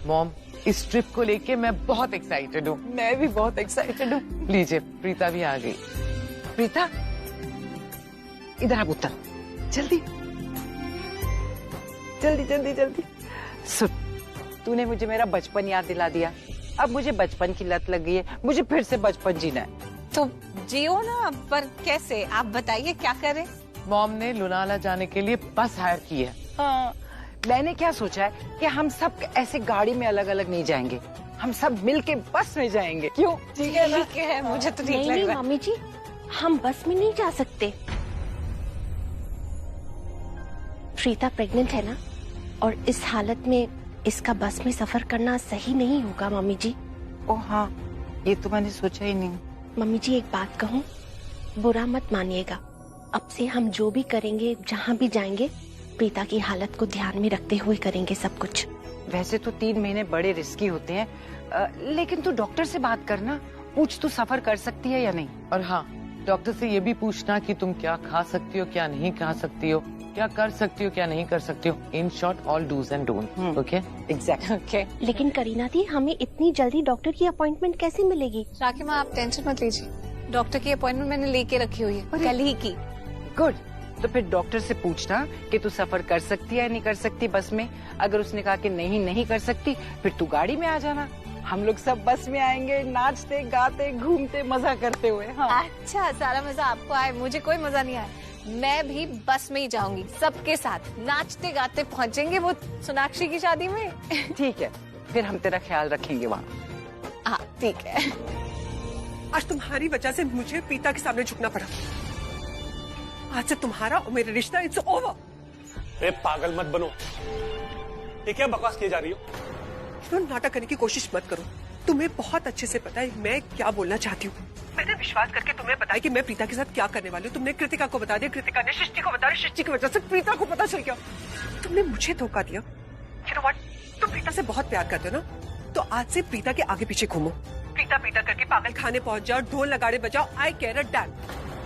Mom, इस trip को लेके मैं बहुत एक्साइटेड हूँ। मैं भी बहुत एक्साइटेड हूँ। लीजिए, प्रीता भी आ गई। प्रीता, इधर आ पुत्र, जल्दी जल्दी जल्दी जल्दी। सुन, तूने मुझे मेरा बचपन याद दिला दिया। अब मुझे बचपन की लत लग गई है, मुझे फिर से बचपन जीना है। तो जियो ना, पर कैसे आप बताइए क्या करें? मॉम ने लोनावाला जाने के लिए बस हायर की है। हाँ, मैंने क्या सोचा है कि हम सब ऐसे गाड़ी में अलग अलग नहीं जाएंगे, हम सब मिलके बस में जाएंगे। क्यों? ठीक है ना? ठीक है, मुझे तो ठीक लग रहा है। मम्मी जी, हम बस में नहीं जा सकते। प्रीता प्रेग्नेंट है ना, और इस हालत में इसका बस में सफर करना सही नहीं होगा मम्मी जी। ओ हाँ, ये तो मैंने सोचा ही नहीं। मम्मी जी एक बात कहूँ, बुरा मत मानिएगा। अब से हम जो भी करेंगे, जहाँ भी जाएंगे, प्रीता की हालत को ध्यान में रखते हुए करेंगे सब कुछ। वैसे तो 3 महीने बड़े रिस्की होते हैं, लेकिन तू डॉक्टर से बात करना, पूछ तू सफर कर सकती है या नहीं। और हाँ, डॉक्टर से ये भी पूछना कि तुम क्या खा सकती हो, क्या नहीं खा सकती हो, क्या कर सकती हो, क्या नहीं कर सकती हो। In short, all does and don't. Okay, exactly. Okay. लेकिन करीना दी, हमें इतनी जल्दी डॉक्टर की अपॉइंटमेंट कैसे मिलेगी? राखी माँ, आप टेंशन मत लीजिए, डॉक्टर की अपॉइंटमेंट मैंने लेके रखी हुई है, कल ही की। गुड। तो फिर डॉक्टर से पूछना कि तू सफर कर सकती है या नहीं कर सकती बस में। अगर उसने कहा कि नहीं कर सकती, फिर तू गाड़ी में आ जाना। हम लोग सब बस में आएंगे, नाचते गाते घूमते मजा करते हुए। हाँ। अच्छा, सारा मजा आपको आए, मुझे कोई मजा नहीं आया। मैं भी बस में ही जाऊंगी, सबके साथ नाचते गाते पहुंचेंगे वो सोनाक्षी की शादी में। ठीक है, फिर हम तेरा ख्याल रखेंगे वहाँ। हाँ ठीक है। आज तुम्हारी वजह से मुझे प्रीता के सामने झुकना पड़ा। आज से तुम्हारा और मेरा रिश्ता इट्स ओवर। पागल मत बनो, ये क्या बकवास किए जा रही हो? नाटक करने की कोशिश मत करो। तुम्हें बहुत अच्छे से पता है मैं क्या बोलना चाहती हूँ। मैंने विश्वास करके तुम्हें बताया कि मैं प्रीता के साथ क्या करने वाली हूँ। तुमने कृतिका को बता दिया, कृतिका ने सृष्टि को बता दिया, सृष्टि की वजह से प्रीता को पता चल गया। तुमने मुझे धोखा दिया। You know what? तुम प्रीता से बहुत प्यार करते हो ना, तो आज से प्रीता के आगे पीछे घूमो। प्रीता प्रीता करके पागल खाने पहुंच जाओ, ढोल नगाड़े बजाओ। आई केयर अ डैम।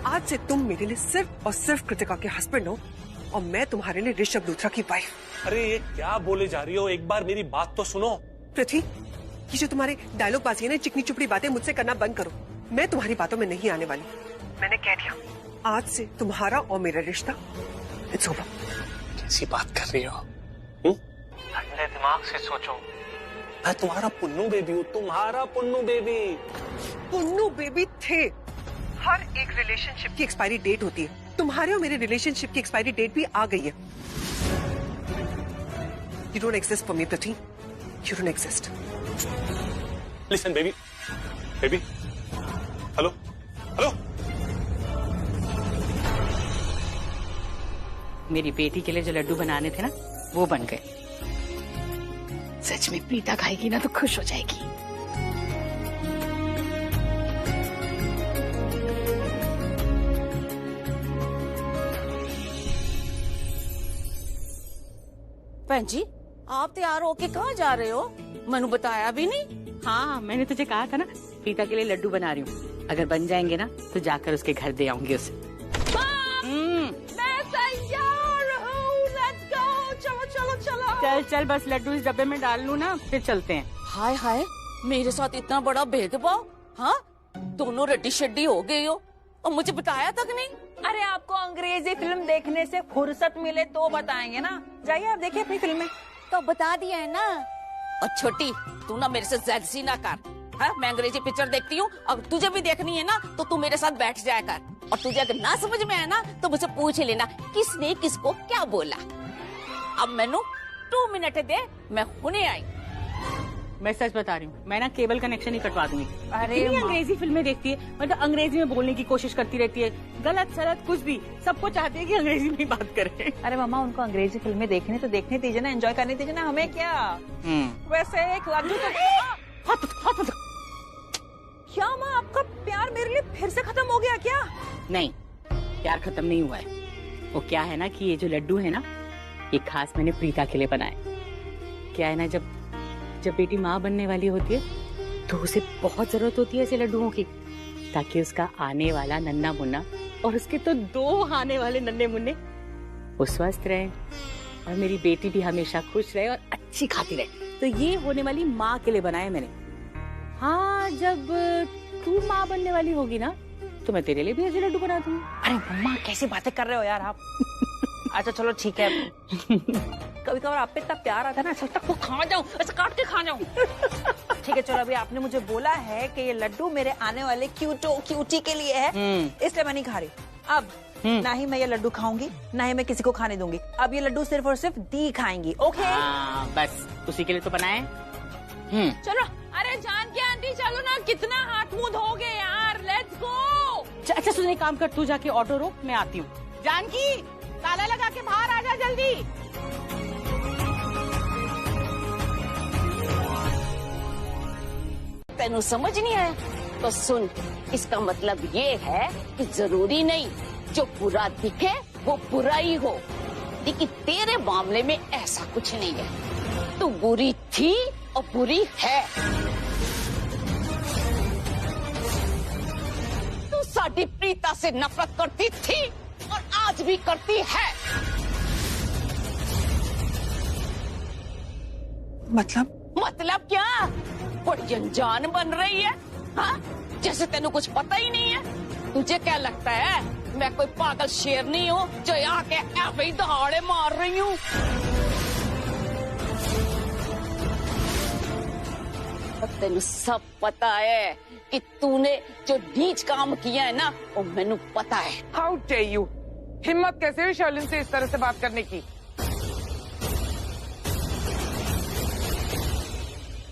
आज से तुम मेरे लिए सिर्फ और सिर्फ कृतिका के हस्बैंड हो, और मैं तुम्हारे लिए ऋषभ लूथरा की वाइफ। अरे ये क्या बोले जा रही हो? एक बार मेरी बात तो सुनो। पृथ्वी, ये जो तुम्हारे डायलॉग बाजी है ना, चिकनी चुपड़ी बातें मुझसे करना बंद करो। मैं तुम्हारी बातों में नहीं आने वाली। मैंने कह दिया, आज से तुम्हारा और मेरा रिश्ता इट्स ओवर। कैसी बात कर रही हो? ठंडे दिमाग से सोचो। मैं तुम्हारा पुन्नू बेबी हूँ, तुम्हारा पुन्नू बेबी। पुन्नू बेबी थे। हर एक रिलेशनशिप की एक्सपायरी डेट होती है। तुम्हारे और मेरे रिलेशनशिप की एक्सपायरी डेट भी आ गई है। You don't exist for me, Prithvi. You don't exist. Listen, baby. Baby. Hello? Hello? मेरी बेटी के लिए जो लड्डू बनाने थे ना, वो बन गए। सच में प्रीता खाएगी ना तो खुश हो जाएगी। भैन जी, आप तैयार होके कहाँ जा रहे हो? मैंने बताया भी नहीं। हाँ, मैंने तुझे कहा था ना, प्रीता के लिए लड्डू बना रही हूँ। अगर बन जाएंगे ना तो जाकर उसके घर दे आऊंगी उसे। मैं तैयार हूँ, लेट्स गो। चलो चलो चलो। चल बस लड्डू इस डब्बे में डाल लूँ ना, फिर चलते हैं। हाय हाय, मेरे साथ इतना बड़ा भेदभाव। हाँ, दोनों रड्डी शड्डी हो गई हो और मुझे बताया तक नहीं। अरे आपको अंग्रेजी फिल्म देखने से फुर्सत मिले तो बताएंगे ना। जाइए आप देखिए अपनी फिल्में। तो बता दिया है ना। और छोटी, तू ना मेरे से जेलसी ना कर। हाँ, मैं अंग्रेजी पिक्चर देखती हूँ, और तुझे भी देखनी है ना तो तू मेरे साथ बैठ जाया कर। और तुझे अगर ना समझ में आया ना तो मुझे पूछ लेना किसने किसको क्या बोला। अब मैनू 2 मिनट दे, मैं हुने आई। मैं सच बता रही हूँ, मैं ना केबल कनेक्शन ही कटवा दूंगी। अरे अंग्रेजी फिल्में देखती है, मतलब अंग्रेजी में बोलने की कोशिश करती रहती है, गलत सलत कुछ भी, सबको चाहती है कि अंग्रेजी में ही बात करे। अरे मामा, उनको अंग्रेजी फिल्में देखने तो देखने दीजिए ना, एंजॉय करने दीजिए ना, हमें क्या। वैसे एक लड्डू तो क्या माँ, आपका प्यार मेरे लिए फिर से खत्म हो गया क्या? नहीं, प्यार खत्म नहीं हुआ है। वो क्या है ना कि ये जो लड्डू है ना, ये खास मैंने प्रीता के लिए बनाए। क्या है ना, जब बेटी माँ बनने वाली होती है तो उसे बहुत जरूरत होती है ऐसे लड्डुओं की, ताकि उसका आने वाला नन्ना मुन्ना और उसके तो 2 आने वाले नन्हे मुन्ने वो स्वस्थ रहे और मेरी बेटी भी हमेशा खुश रहे और अच्छी खाती रहे। तो ये होने वाली माँ के लिए बनाए मैंने। हाँ, जब तू माँ बनने वाली होगी ना तो मैं तेरे लिए भी ऐसे लड्डू बना दूंगी। अरे मम्मा कैसी बातें कर रहे हो यार आप। अच्छा चलो ठीक है। कभी कभार आप पे इतना प्यार आता है ना, सोचता को खा जाऊं, ऐसे काट के खा जाऊं। ठीक है चलो, अभी आपने मुझे बोला है कि ये लड्डू मेरे आने वाले क्यूटी के लिए है, इसलिए मैं नहीं खा रही। अब ना ही मैं ये लड्डू खाऊंगी, ना ही मैं किसी को खाने दूंगी। अब ये लड्डू सिर्फ और सिर्फ दी खाएंगी। ओके बस उसी के लिए तो बनाए। चलो। अरे जानकी आंटी चलो ना, कितना हाथ मुंह धोगे यार, लेट्स गो। अच्छा सुन, एक काम कर, तू जाके ऑटो रोक, मैं आती हूँ। जानकी ताला लगा के बाहर आ जा जल्दी। तेनू समझ नहीं आया तो सुन, इसका मतलब ये है कि जरूरी नहीं जो बुरा दिखे वो बुरा ही हो, लेकिन तेरे मामले में ऐसा कुछ नहीं है। तू बुरी थी और बुरी है। तू साडी प्रीता से नफरत करती थी और आज भी करती है। मतलब क्या? बड़ी अनजान बन रही है, हाँ? जैसे तेनू कुछ पता ही नहीं है। तुझे क्या लगता है मैं कोई पागल शेर नहीं हूँ जो यहाँ के ऐसे ही दहाड़े मार रही हूँ? तेनू सब पता है कि तूने जो नीच काम किया है ना, वो मैनू पता है। हाउ डेयर यू, हिम्मत कैसे हुई शर्लिन से इस तरह से बात करने की?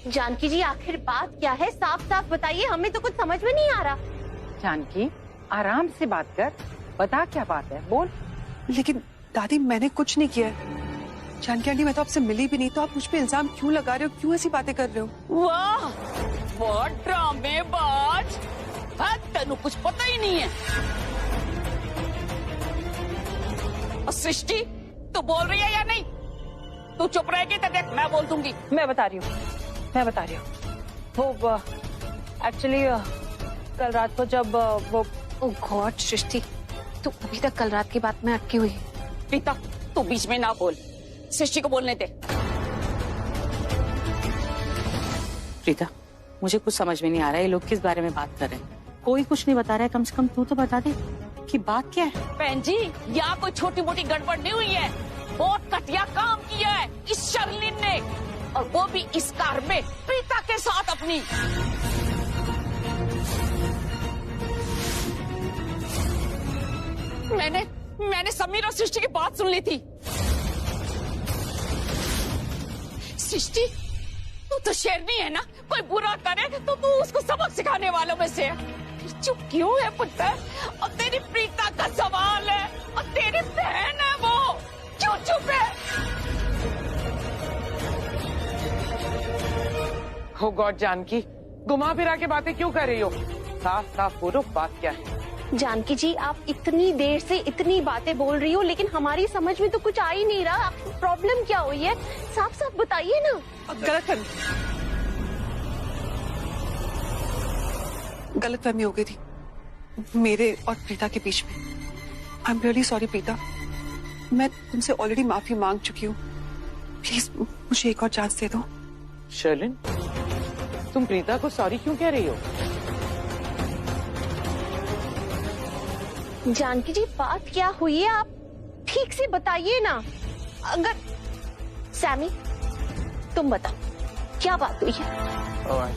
जानकी जी आखिर बात क्या है, साफ साफ बताइए, हमें तो कुछ समझ में नहीं आ रहा। जानकी आराम से बात कर, बता क्या बात है, बोल। लेकिन दादी मैंने कुछ नहीं किया है। जानकी आंटी मैं तो आपसे मिली भी नहीं, तो आप मुझ पे इल्जाम क्यों लगा रहे हो, क्यों ऐसी बातें कर रहे हो? वाह, बहुत ड्रामेबाज। तेनू कुछ पता ही नहीं है। और सृष्टि तू बोल रही है या नहीं? तू चुप रहेगी तो देख मैं बोल दूंगी। मैं बता रही हूँ। वो एक्चुअली कल रात को जब वो ओह गॉड सृष्टि, तू अभी तक कल रात की बात में अटकी हुई है। प्रीता तू बीच में ना बोल, सृष्टि को बोलने दे। प्रीता मुझे कुछ समझ में नहीं आ रहा है, ये लोग किस बारे में बात कर रहे हैं। कोई कुछ नहीं बता रहा है, कम से कम तू तो बता दे कि बात क्या है। बहन जी यहाँ कोई छोटी मोटी गड़बड़ नहीं हुई है, बहुत घटिया काम किया है इस शर्लिन ने, और वो भी इस कार में प्रीता के साथ अपनी। मैंने समीर और सृष्टि की बात सुन ली थी। सृष्टि तू तो शेरनी है ना, कोई बुरा करे तो तू उसको सबक सिखाने वालों में से है। फिर चुप क्यों है पुत्र? और तेरी प्रीता का सवाल है, और तेरी बहन है वो, क्यों चुप है? हो गॉड जानकी, घुमा फिरा के बातें क्यों कर रही हो? साफ साफ बोलो, बात क्या है? जानकी जी आप इतनी देर से इतनी बातें बोल रही हो, लेकिन हमारी समझ में तो कुछ आ ही नहीं रहा। प्रॉब्लम क्या हुई है, साफ साफ बताइए ना। गलतफहमी हो गई थी मेरे और प्रीता के बीच में। I am really sorry Preeta, मैं तुमसे ऑलरेडी माफी मांग चुकी हूँ। प्लीज मुझे एक और चांस दे दो। शर्लिन तुम प्रीता को सॉरी क्यों कह रही हो? जानकी जी बात क्या हुई है, आप ठीक से बताइए ना। अगर सैमी तुम बताओ क्या बात हुई है?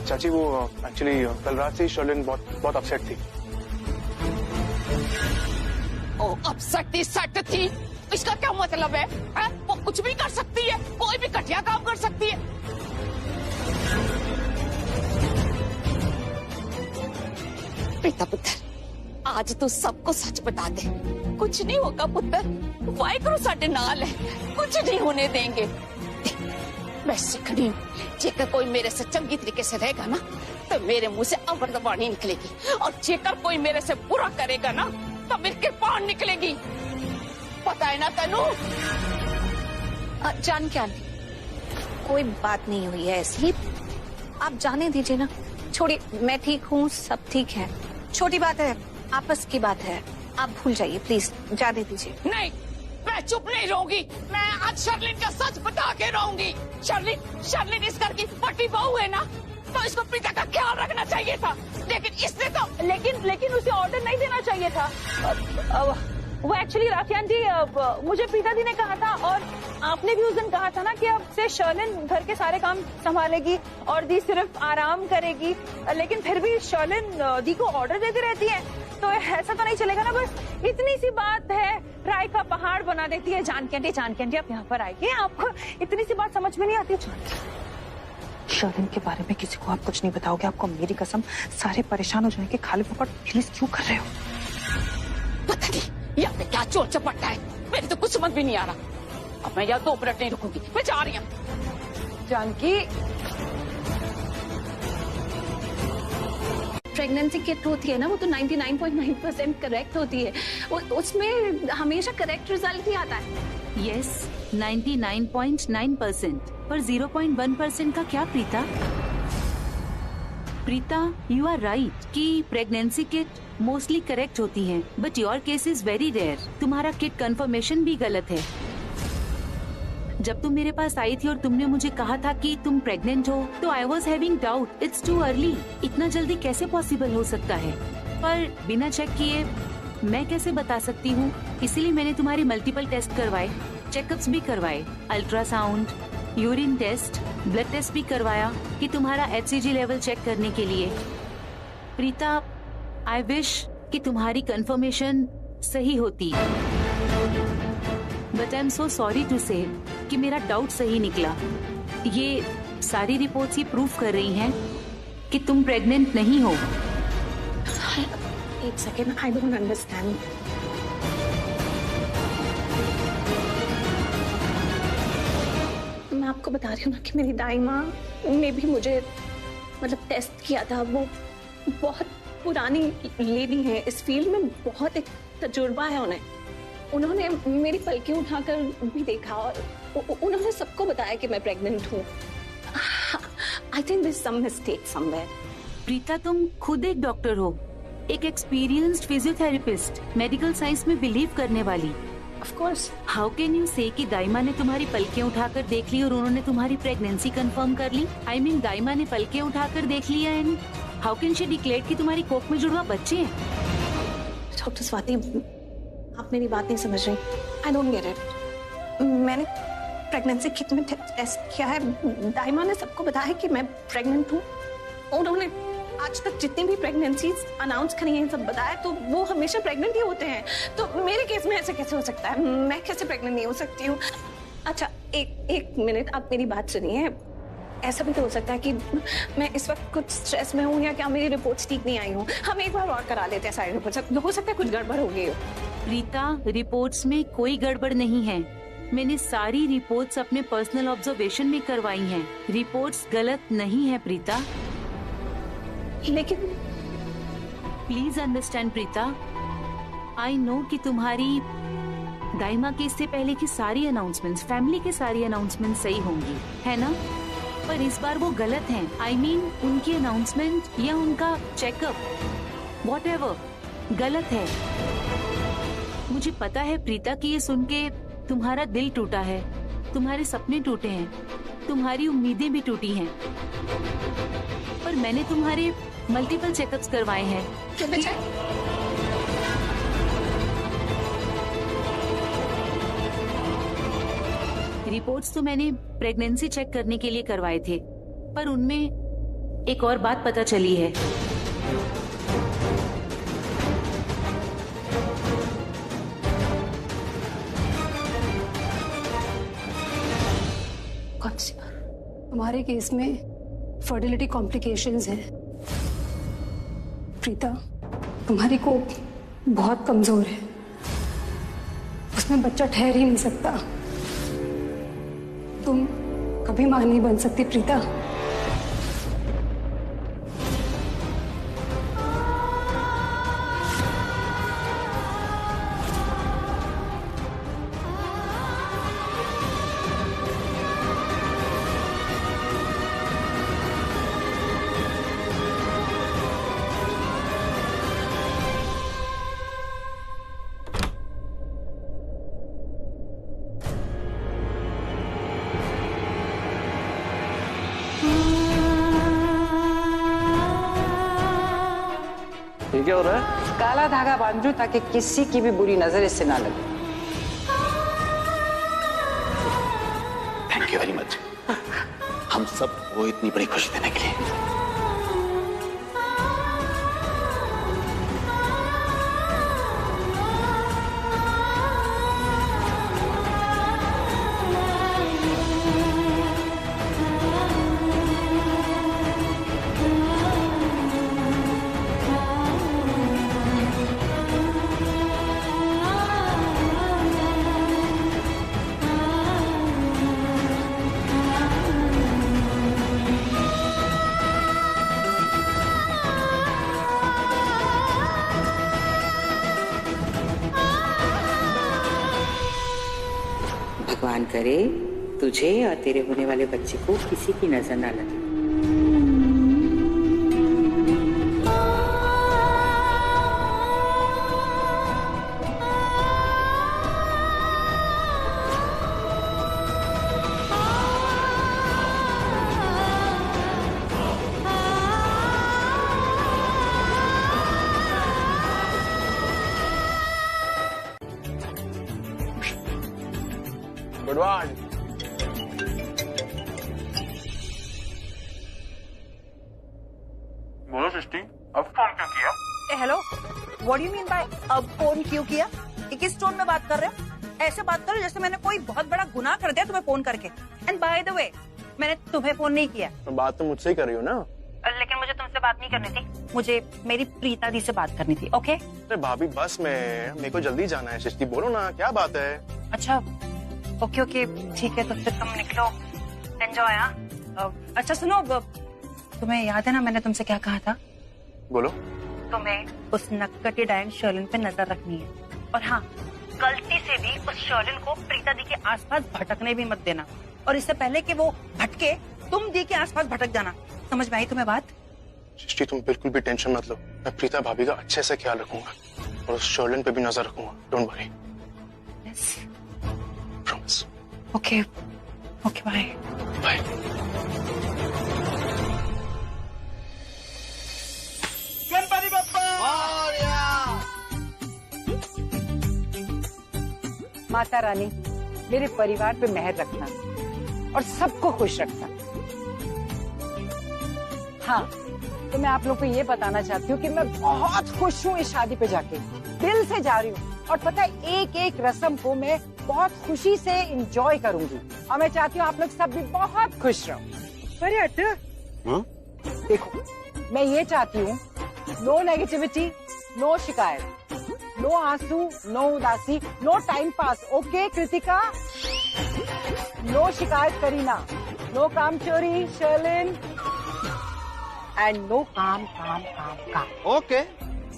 चाची वो एक्चुअली कल रात से शर्लिन बहुत अपसेट थी। ओ अपसेट थी, इसका क्या मतलब है? वो कुछ भी कर सकती है, कोई भी घटिया काम कर सकती है। प्रीता पुत्र आज तू सबको सच बता दे, कुछ नहीं होगा पुत्र, वाहिगुरु साडे नाल है, कुछ नहीं होने देंगे। मैं सिखनी हूँ, जेकर कोई मेरे से चंगी तरीके से रहेगा ना तो मेरे मुंह से अमृत वाणी निकलेगी, और जेकर कोई मेरे से बुरा करेगा ना तो मेरी कृपाण निकलेगी। पता है ना तनु? जान क्या नहीं, कोई बात नहीं हुई है ऐसी, आप जाने दीजिए ना, छोड़िए। मैं ठीक हूँ, सब ठीक है, छोटी बात है, आपस की बात है, आप भूल जाइए प्लीज, जाने दीजिए। नहीं, मैं चुप नहीं रहूंगी। मैं आज शर्लिन का सच बता के रहूंगी। शर्लिन इस घर की पट्टी बहू है ना, तो इसको प्रीता का ख्याल रखना चाहिए था, लेकिन इसने तो लेकिन उसे ऑर्डर नहीं देना चाहिए था। वो एक्चुअली राखी आंटी मुझे प्रीता दी ने कहा था, और आपने भी उस दिन कहा था ना कि अब से शर्लिन घर के सारे काम संभालेगी और दी सिर्फ आराम करेगी, लेकिन फिर भी शर्लिन दी को ऑर्डर देती रहती है, तो ऐसा तो नहीं चलेगा ना। बस इतनी सी बात है, राय का पहाड़ बना देती है। जानकी आंटी आप यहाँ पर आएंगे, आपको इतनी सी बात समझ में नहीं आती। शर्लिन के बारे में किसी को आप कुछ नहीं बताओगे, आपको मेरी कसम, सारे परेशान हो जाएंगे। खाली फुकट प्लीज क्यों कर रहे हो? पता नहीं यहाँ पे क्या चोर चपटता है, मेरे तो कुछ समझ भी नहीं आ रहा। अब मैं यहाँ 2 मिनट नहीं रुकूंगी, मैं जा रही हूँ। जानकी, प्रेगनेंसी किट होती है ना, वो तो 99.9% करेक्ट होती है। उसमें हमेशा करेक्ट रिजल्ट ही आता है। यस, 99.9%, पर 0.1% का क्या Preeta? Preeta, you are right कि प्रेगनेंसी किट मोस्टली करेक्ट होती है, but your case is very rare. तुम्हारा किट कंफर्मेशन भी गलत है। जब तुम मेरे पास आई थी और तुमने मुझे कहा था कि तुम प्रेग्नेंट हो, तो I was having doubt, it's too early, इतना जल्दी कैसे पॉसिबल हो सकता है। पर बिना चेक किए मैं कैसे बता सकती हूँ, इसीलिए मैंने तुम्हारे मल्टीपल टेस्ट करवाए, चेकअप्स भी करवाए, ultrasound, urine test, blood test भी करवाया कि तुम्हारा HCG लेवल चेक करने के लिए। प्रीता, आई विश कि तुम्हारी कंफर्मेशन सही होती, but I am so sorry to say कि मेरा डाउट सही निकला। ये सारी रिपोर्ट्स ही प्रूफ कर रही हैं कि तुम प्रेग्नेंट नहीं हो। एक सेकेंड, आई डोंट अंडरस्टैंड। मैं आपको बता रही हूँ ना कि मेरी दाई माँ ने भी मुझे टेस्ट किया था। वो बहुत पुरानी लेडी है, इस फील्ड में बहुत एक तजुर्बा है उन्हें। उन्होंने मेरी पलकें उठाकर भी देखा और उन्होंने सबको बताया कि मैं प्रेग्नेंट हूँ। I think this some mistake somewhere. Preeta, तुम खुद एक डॉक्टर हो, एक एक्सपीरियंस्ड फिजियोथेरेपिस्ट, मेडिकल साइंस में बिलीव करने वाली। Of course. How can you say कि दाइमा ने तुम्हारी पलकें उठाकर देख ली और उन्होंने तुम्हारी प्रेगनेंसी कंफर्म कर ली? आई मीन दाइमा ने पलकें उठाकर देख लिया and how can she declare कि तुम्हारी कोख में जुड़वा बच्चे हैं? डॉक्टर स्वाति, आप मेरी बात नहीं समझ रही। I don't get it. मैंने प्रेगनेंसी किट में टेस्ट किया है, दाइमा ने सबको बताया कि मैं प्रेग्नेंट हूँ। उन्होंने आज तक जितनी भी प्रेगनेंसीज अनाउंस करी हैं सब बताया, तो वो हमेशा प्रेग्नेंट ही होते हैं। तो मेरे केस में ऐसे कैसे हो सकता है? मैं कैसे प्रेग्नेंट नहीं हो सकती हूँ? अच्छा, एक मिनट, आप मेरी बात सुनिए। ऐसा भी तो हो सकता है कि मैं इस वक्त कुछ स्ट्रेस में हूँ या क्या मेरी रिपोर्ट्स ठीक नहीं आई हूँ। हम एक बार और करा लेते हैं सारी रिपोर्ट्स, हो सकता है कुछ गड़बड़ हो गई हो। प्रीता, रिपोर्ट्स में कोई गड़बड़ नहीं है। मैंने सारी रिपोर्ट्स अपने पर्सनल ऑब्जर्वेशन में करवाई हैं। रिपोर्ट्स गलत नहीं है प्रीता। लेकिन please understand Preeta, I know कि तुम्हारी दाइमा के इससे पहले की सारी अनाउंसमेंट्स, फैमिली के सारी अनाउंसमेंट सही होंगी, है ना? पर इस बार वो गलत हैं। आई मीन उनकी अनाउंसमेंट या उनका चेकअप, व्हाटएवर, गलत है। मुझे पता है प्रीता कि ये सुन के तुम्हारा दिल टूटा है, तुम्हारे सपने टूटे हैं, तुम्हारी उम्मीदें भी टूटी हैं, पर मैंने तुम्हारे मल्टीपल चेकअप्स करवाए हैं। रिपोर्ट्स तो मैंने प्रेगनेंसी चेक करने के लिए करवाए थे, पर उनमें एक और बात पता चली है। कौन सी? हमारे केस में फर्टिलिटी कॉम्प्लिकेशंस हैं। प्रीता, तुम्हारी कोख बहुत कमजोर है, उसमें बच्चा ठहर ही नहीं सकता। तुम कभी मां नहीं बन सकती प्रीता। हो रहा है? काला धागा बांध रही हूँ ताकि किसी की भी बुरी नजर इससे ना लगे। थैंक यू वेरी मच, हम सब को इतनी बड़ी खुशी देने के लिए। भगवान करे तुझे और तेरे होने वाले बच्चे को किसी की नजर ना लगे। Good one. बोलो सृष्टि, अब फोन क्यों किया? Hello, what do you mean by अब फोन क्यों किया? किस टोन में बात कर रहे हो? ऐसे बात करो जैसे मैंने कोई बहुत बड़ा गुनाह कर दिया तुम्हें फोन करके। एंड बाय द वे, मैंने तुम्हें फोन नहीं किया। तो बात तो मुझसे ही कर रही हो ना? लेकिन मुझे तुमसे बात नहीं करनी थी, मुझे मेरी प्रीता दी से बात करनी थी। ओके? अरे भाभी बस में, मेरे को जल्दी जाना है। सृष्टि बोलो ना, क्या बात है? अच्छा ओके ओके ठीक है, तो फिर तुम निकलो, एंजॉय। अच्छा सुनो, तुम्हें याद है ना मैंने तुमसे क्या कहा था? बोलो। तुम्हें उस नक्कटी डायन शर्लिन पे नजर रखनी है, और हाँ गलती से भी उस शर्लिन को प्रीता दी के आसपास भटकने भी मत देना, और इससे पहले कि वो भटके तुम दी के आसपास भटक जाना। समझ में आई तुम्हें बात? सृष्टि तुम बिल्कुल भी टेंशन मत लो, मैं प्रीता भाभी का अच्छे से ख्याल रखूंगा और उस शर्लिन पे भी नजर रखूंगा। Don't worry. Yes promise. Okay okay bye bye. Ganpati Bappa Mata Rani मेरे परिवार पे मेहर रखना और सबको खुश रखना। हाँ, तो मैं आप लोग को ये बताना चाहती हूँ कि मैं बहुत खुश हूँ इस शादी पे जाके, दिल से जा रही हूँ, और पता है एक एक रस्म को मैं बहुत खुशी से एंजॉय करूंगी, और मैं चाहती हूँ आप लोग सब भी बहुत खुश रहो। अरे अट्टा देखो, मैं ये चाहती हूँ नो नेगेटिविटी, नो शिकायत, नो आंसू, नो उदासी, no time pass. Okay Kritika? No शिकायत करीना, नो काम चोरी शर्लिन, एंड नो काम काम काम काम। ओके।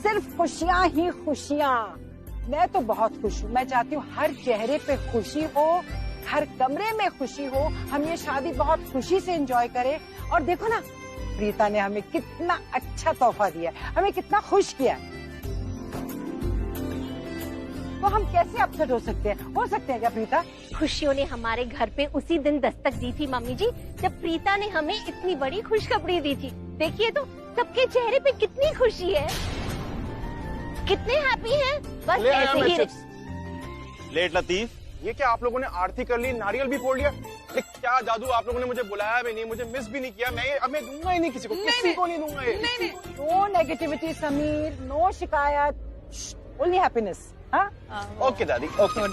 सिर्फ खुशियाँ ही खुशियाँ। मैं तो बहुत खुश हूँ, मैं चाहती हूँ हर चेहरे पे खुशी हो, हर कमरे में खुशी हो, हम ये शादी बहुत खुशी से एंजॉय करें। और देखो ना, प्रीता ने हमें कितना अच्छा तोहफा दिया, हमें कितना खुश किया, तो हम कैसे अपसेट हो सकते हैं? हो सकते हैं क्या प्रीता? खुशियों ने हमारे घर पे उसी दिन दस्तक दी थी मम्मी जी, जब प्रीता ने हमें इतनी बड़ी खुशखबरी दी थी। देखिए तो सबके चेहरे पे कितनी खुशी है, कितने हैप्पी हैं। बस ऐसे ही लेट लतीफ, ये क्या आप लोगों ने आरती कर ली, नारियल भी फोड़ लिया? क्या जादू, आप लोगों ने मुझे बुलाया भी नहीं, मुझे मिस भी नहीं किया। मैं दूंगा ही नहीं किसी को, किसी को नहीं दूंगा ये। नो नेगेटिविटी समीर, नो शिकायत, ओनली हैप्पीनेस। ओके दादी, ओके।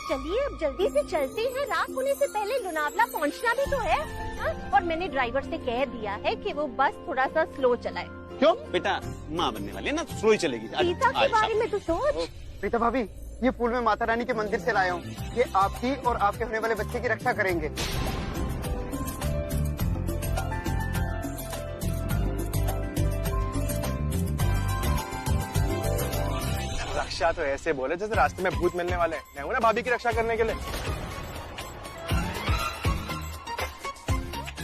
चलिए अब जल्दी से चलते हैं, रात होने से पहले लोनावला पहुंचना भी तो है। और मैंने ड्राइवर से कह दिया है कि वो बस थोड़ा सा स्लो चलाए। क्यों बेटा, माँ बनने वाली है ना, स्लो ही चलेगी। प्रीता के बारे में तो सोच। प्रीता भाभी, ये फूल मैं माता रानी के मंदिर से लाया हूँ, ये आपकी और आपके होने वाले बच्चे की रक्षा करेंगे। रक्षा तो ऐसे बोले जैसे रास्ते में भूत मिलने वाले हैं। मैं हूँ ना भाभी की रक्षा करने के लिए।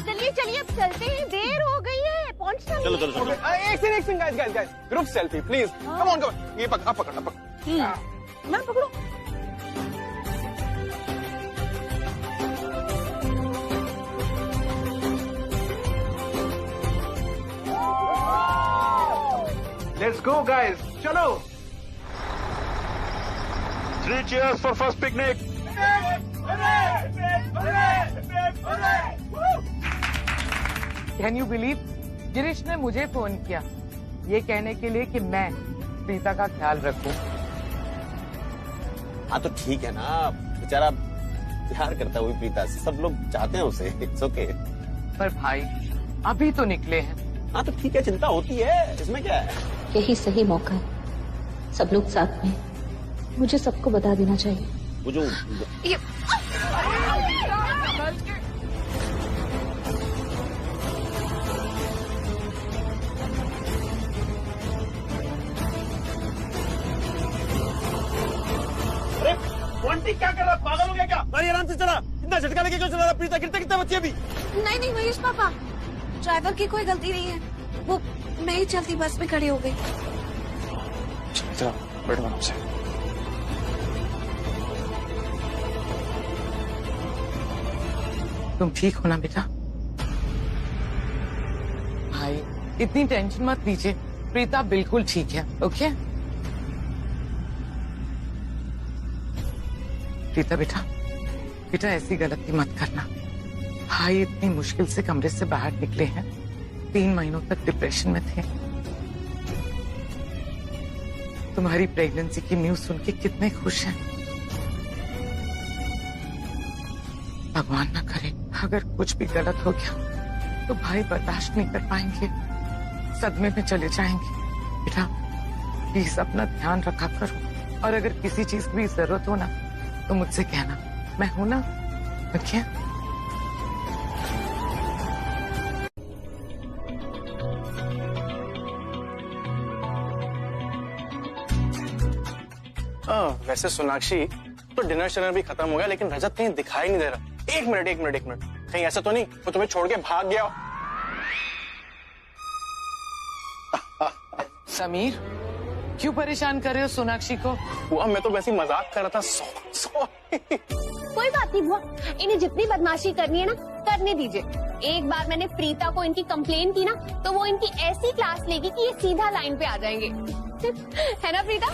चलिए चलिए अब चलते हैं, देर हो गई है, पहुंचना चलो चलो चलो। एक second guys, group selfie please. Come on, ये पकड़, आप पकड़, मैं पकड़ो। लेट्स गो गाइस, चलो। 3 cheers for first picnic. Can you believe, Girish ने मुझे फोन किया ये कहने के लिए कि मैं प्रीता का ख्याल रखूं। हाँ तो ठीक है ना, बेचारा प्यार करता है वही प्रीता से, सब लोग चाहते हैं उसे, इट्स ओके। पर भाई अभी तो निकले हैं। हाँ तो ठीक है, चिंता होती है, इसमें क्या है। यही सही मौका है, सब लोग साथ में, मुझे सबको बता देना चाहिए। वो जो क्या कर रहा, पागल हो गया क्या? गाड़ी आराम से चला, इतना झटका लेके क्यों चला रहा? प्रीता गिरते कितने बच्चे अभी? नहीं महेश पापा, ड्राइवर की कोई गलती नहीं है, वो मैं ही चलती बस में खड़ी हो गई। चलो बैठो आराम से। तुम ठीक हो ना बेटा? भाई इतनी टेंशन मत लीजिए, प्रीता बिल्कुल ठीक है। ओके प्रीता बेटा, बेटा ऐसी गलती मत करना। भाई इतनी मुश्किल से कमरे से बाहर निकले हैं, 3 महीनों तक डिप्रेशन में थे। तुम्हारी प्रेगनेंसी की न्यूज सुन के कितने खुश हैं। भगवान ना करे अगर कुछ भी गलत हो गया तो भाई बर्दाश्त नहीं कर पाएंगे, सदमे में चले जाएंगे। बेटा प्लीज अपना ध्यान रखा करो, और अगर किसी चीज की भी जरूरत हो ना तो मुझसे कहना, मैं हूं ना। ओके वैसे सोनाक्षी तो डिनर भी खत्म हो गया, लेकिन रजत कहीं दिखाई नहीं दे रहा। एक मिनट, कहीं ऐसा तो नहीं वो तुम्हें छोड़ के भाग गया? समीर क्यों परेशान कर रहे हो सोनाक्षी को? हुआ मैं तो वैसे ही मजाक कर रहा था। कोई बात नहीं बुआ, इन्हें जितनी बदमाशी करनी है ना करने दीजिए। एक बार मैंने प्रीता को इनकी कंप्लेन की ना तो वो इनकी ऐसी क्लास लेगी कि ये सीधा लाइन पे आ जाएंगे। है ना प्रीता?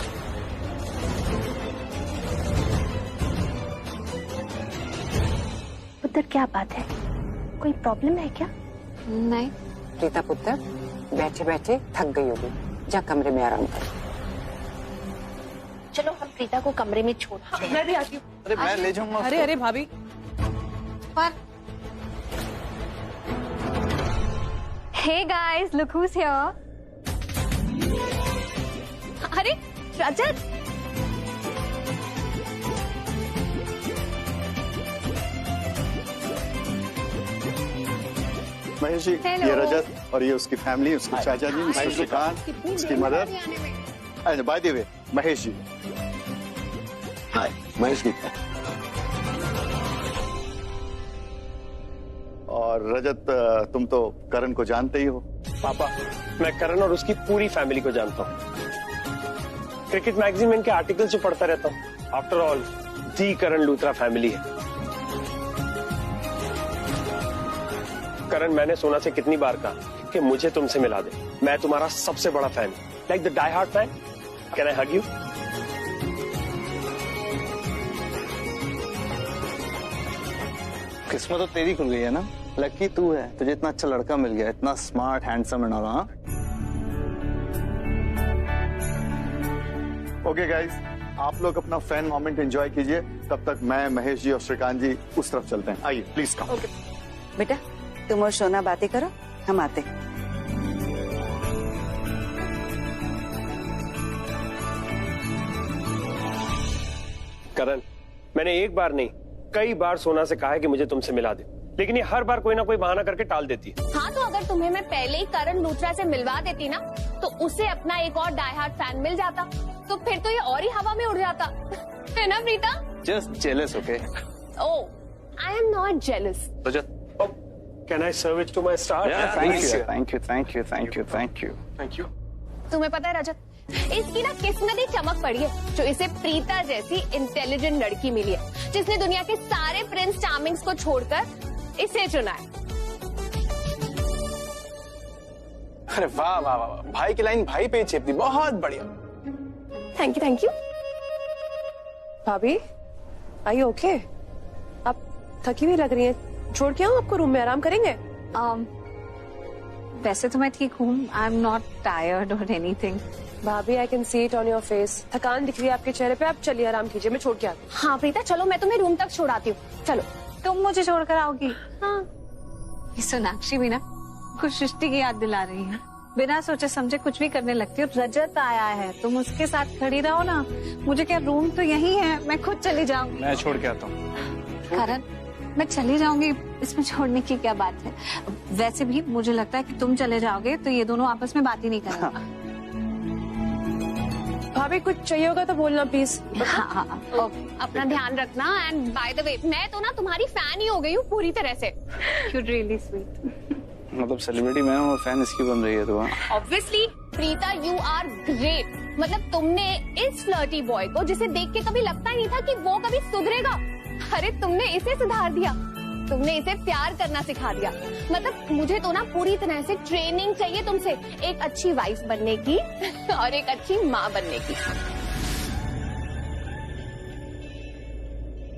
पुत्र क्या बात है, कोई प्रॉब्लम है क्या? नहीं प्रीता पुत्र, बैठे बैठे थक गई होगी, जा कमरे में आराम कर। चलो हम प्रीता को कमरे में छोड़। मैं भी आती हूँ। अरे मैं ले जाऊंगा। अरे भाभी, पर hey guys, look who's here. अरे रजत, महेश जी, ये रजत और ये उसकी फैमिली, उसके चाचा जी, मिस्टर श्रीकांत, उसकी mother. By the way Mahesh ji. Hi Mahesh ji. और रजत तुम तो करण को जानते ही हो। पापा मैं करण और उसकी पूरी फैमिली को जानता हूँ, क्रिकेट मैगजीन में इनके आर्टिकल्स जो पढ़ता रहता हूँ। After all the Karan Luthra family है। करण मैंने सोना से कितनी बार कहा कि मुझे तुमसे मिला दे, मैं तुम्हारा सबसे बड़ा fan, like the die hard fan. Can I hug you? किस्मत तो तेरी खुल गई है ना, लकी तू है, तुझे इतना अच्छा लड़का मिल गया, इतना smart handsome and all. Okay guys, आप लोग अपना फैन मोमेंट एंजॉय कीजिए, तब तक मैं, महेश जी और श्रीकांत जी उस तरफ चलते हैं। आइए प्लीज कम। बेटा तुम और सोना बातें करो, हम आते। करण मैंने एक बार नहीं कई बार सोना से कहा है कि मुझे तुमसे मिला दे, लेकिन ये हर बार कोई ना कोई बहाना करके टाल देती है। हाँ तो अगर तुम्हें मैं पहले ही करण लूथरा से मिलवा देती ना तो उसे अपना एक और डाई हार्ट फैन मिल जाता, तो फिर तो ये और ही हवा में उड़ जाता। है ना Preeta? Just jealous, okay? Oh, I am not jealous. Rajat, can I serve it to my star? Thank you. तुम्हें पता है रजत, इसकी ना किस्मत ही चमक पड़ी है जो इसे प्रीता जैसी इंटेलिजेंट लड़की मिली है, जिसने दुनिया के सारे प्रिंस चार्मिंग्स को छोड़कर इसे चुना है। अरे वाह वाह वाह, भाई की लाइन भाई पे ही चेप दी, बहुत बढ़िया। Thank you thank you. भाभी आर यू ओके? आप थकी हुई लग रही हैं, छोड़ के आऊं आपको रूम में, आराम करेंगे? वैसे तो मैं ठीक हूँ, आई एम नॉट टायर्ड और एनीथिंग। भाभी I can see it on your face, थकान दिख रही है आपके चेहरे पे। आप चलिए आराम कीजिए, मैं छोड़ के आती हूँ। हाँ प्रीता चलो, मैं तुम्हें रूम तक छोड़ाती हूँ। चलो। तुम मुझे छोड़कर आओगी? हाँ। ये सोनाक्षी भी ना कुछ सृष्टि की याद दिला रही है। बिना सोचे समझे कुछ भी करने लगती है। रजत आया है, तुम उसके साथ खड़ी रहो ना। मुझे क्या, रूम तो यही है, मैं खुद चली जाऊंगी। मैं छोड़ के आता हूँ। करण मैं चली जाऊंगी, इसमें छोड़ने की क्या बात है। वैसे भी मुझे लगता है कि तुम चले जाओगे तो ये दोनों आपस में बात ही नहीं करेंगे। भाभी कुछ चाहिए होगा तो बोलना प्लीज। हाँ, ओके। अपना ध्यान रखना। एंड बाय द वे, मैं तो ना तुम्हारी फैन ही हो गई हूँ पूरी तरह से। You really sweet. मतलब सेलिब्रिटी मैं हूँ और फैन इसकी बन रही है तो? Obviously Preeta you are great. मतलब तुमने इस फ्लर्टी बॉय को, जिसे देख के कभी लगता ही नहीं था कि वो कभी सुधरेगा, अरे तुमने इसे सुधार दिया। तुमने इसे प्यार करना सिखा दिया। मतलब मुझे तो ना पूरी तरह से ट्रेनिंग चाहिए तुमसे, एक अच्छी वाइफ बनने की और एक अच्छी माँ बनने की।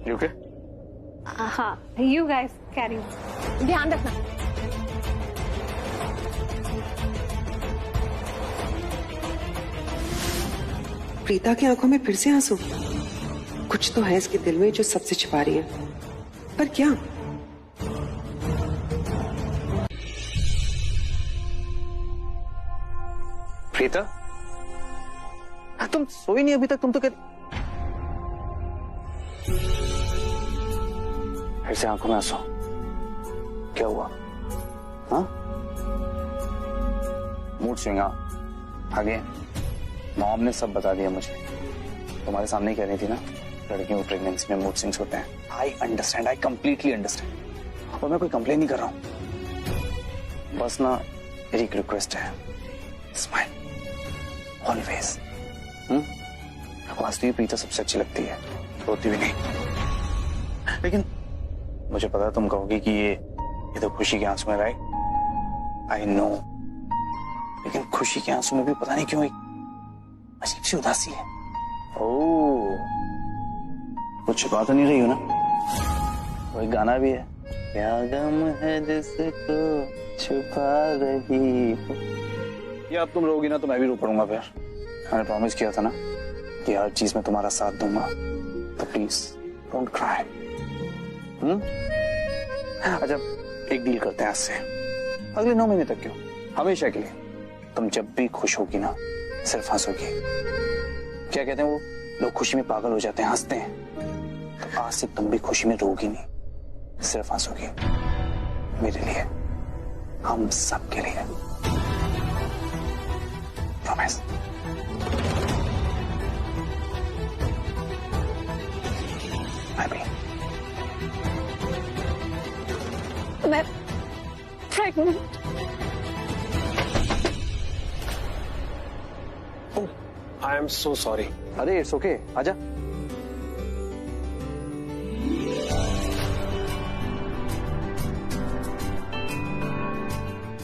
You okay? हाँ, यू गाइस कैरी ऑन। ध्यान रखना। प्रीता की आंखों में फिर से आंसू। कुछ तो है इसके दिल में जो सबसे छिपा रही है, पर क्या? प्रीता तुम सोई नहीं अभी तक? तुम तो फिर से आंखों में आंसू, क्या हुआ? हाँ मूड स्विंग आगे। मॉम ने सब बता दिया मुझे, तुम्हारे सामने ही कह रही थी ना, लड़कियों को प्रेगनेंसी में मूड स्विंग्स होते हैं। I understand, I completely understand. और मैं कोई कंप्लेन नहीं कर रहा हूं, बस ना मेरी एक रिक्वेस्ट है, स्माइल ऑलवेज। वास्तव में प्रीता सबसे अच्छी लगती है, रोती भी नहीं। लेकिन मुझे पता है तुम कहोगी कि ये तो खुशी के आंसू में, राइट? आई नो, लेकिन खुशी के आंसू में भी पता नहीं क्यों एक अजीब सी उदासी है। ओह, कुछ छुपा तो नहीं रही हो ना? वो एक गाना भी है, क्या गम है जिसको छुपा रही हो। ये अब तुम रोगी ना तो मैं भी रो पड़ूंगा फिर। मैंने प्रॉमिस किया था ना कि हर चीज में तुम्हारा साथ दूंगा, तो प्लीज डोंट क्राई। अच्छा एक डील करते हैं आज से, अगले 9 महीने तक क्यों, हमेशा के लिए तुम जब भी खुश होगी ना सिर्फ हंसोगी। क्या कहते हैं वो लोग, खुशी में पागल हो जाते हैं, हंसते हैं। तो आज से तुम भी खुशी में रोगी नहीं, सिर्फ हंसोगी। मेरे लिए, हम सब के लिए, प्रॉमिस। मैं pregnant. I am so sorry. अरे इट्स ओके, आजा।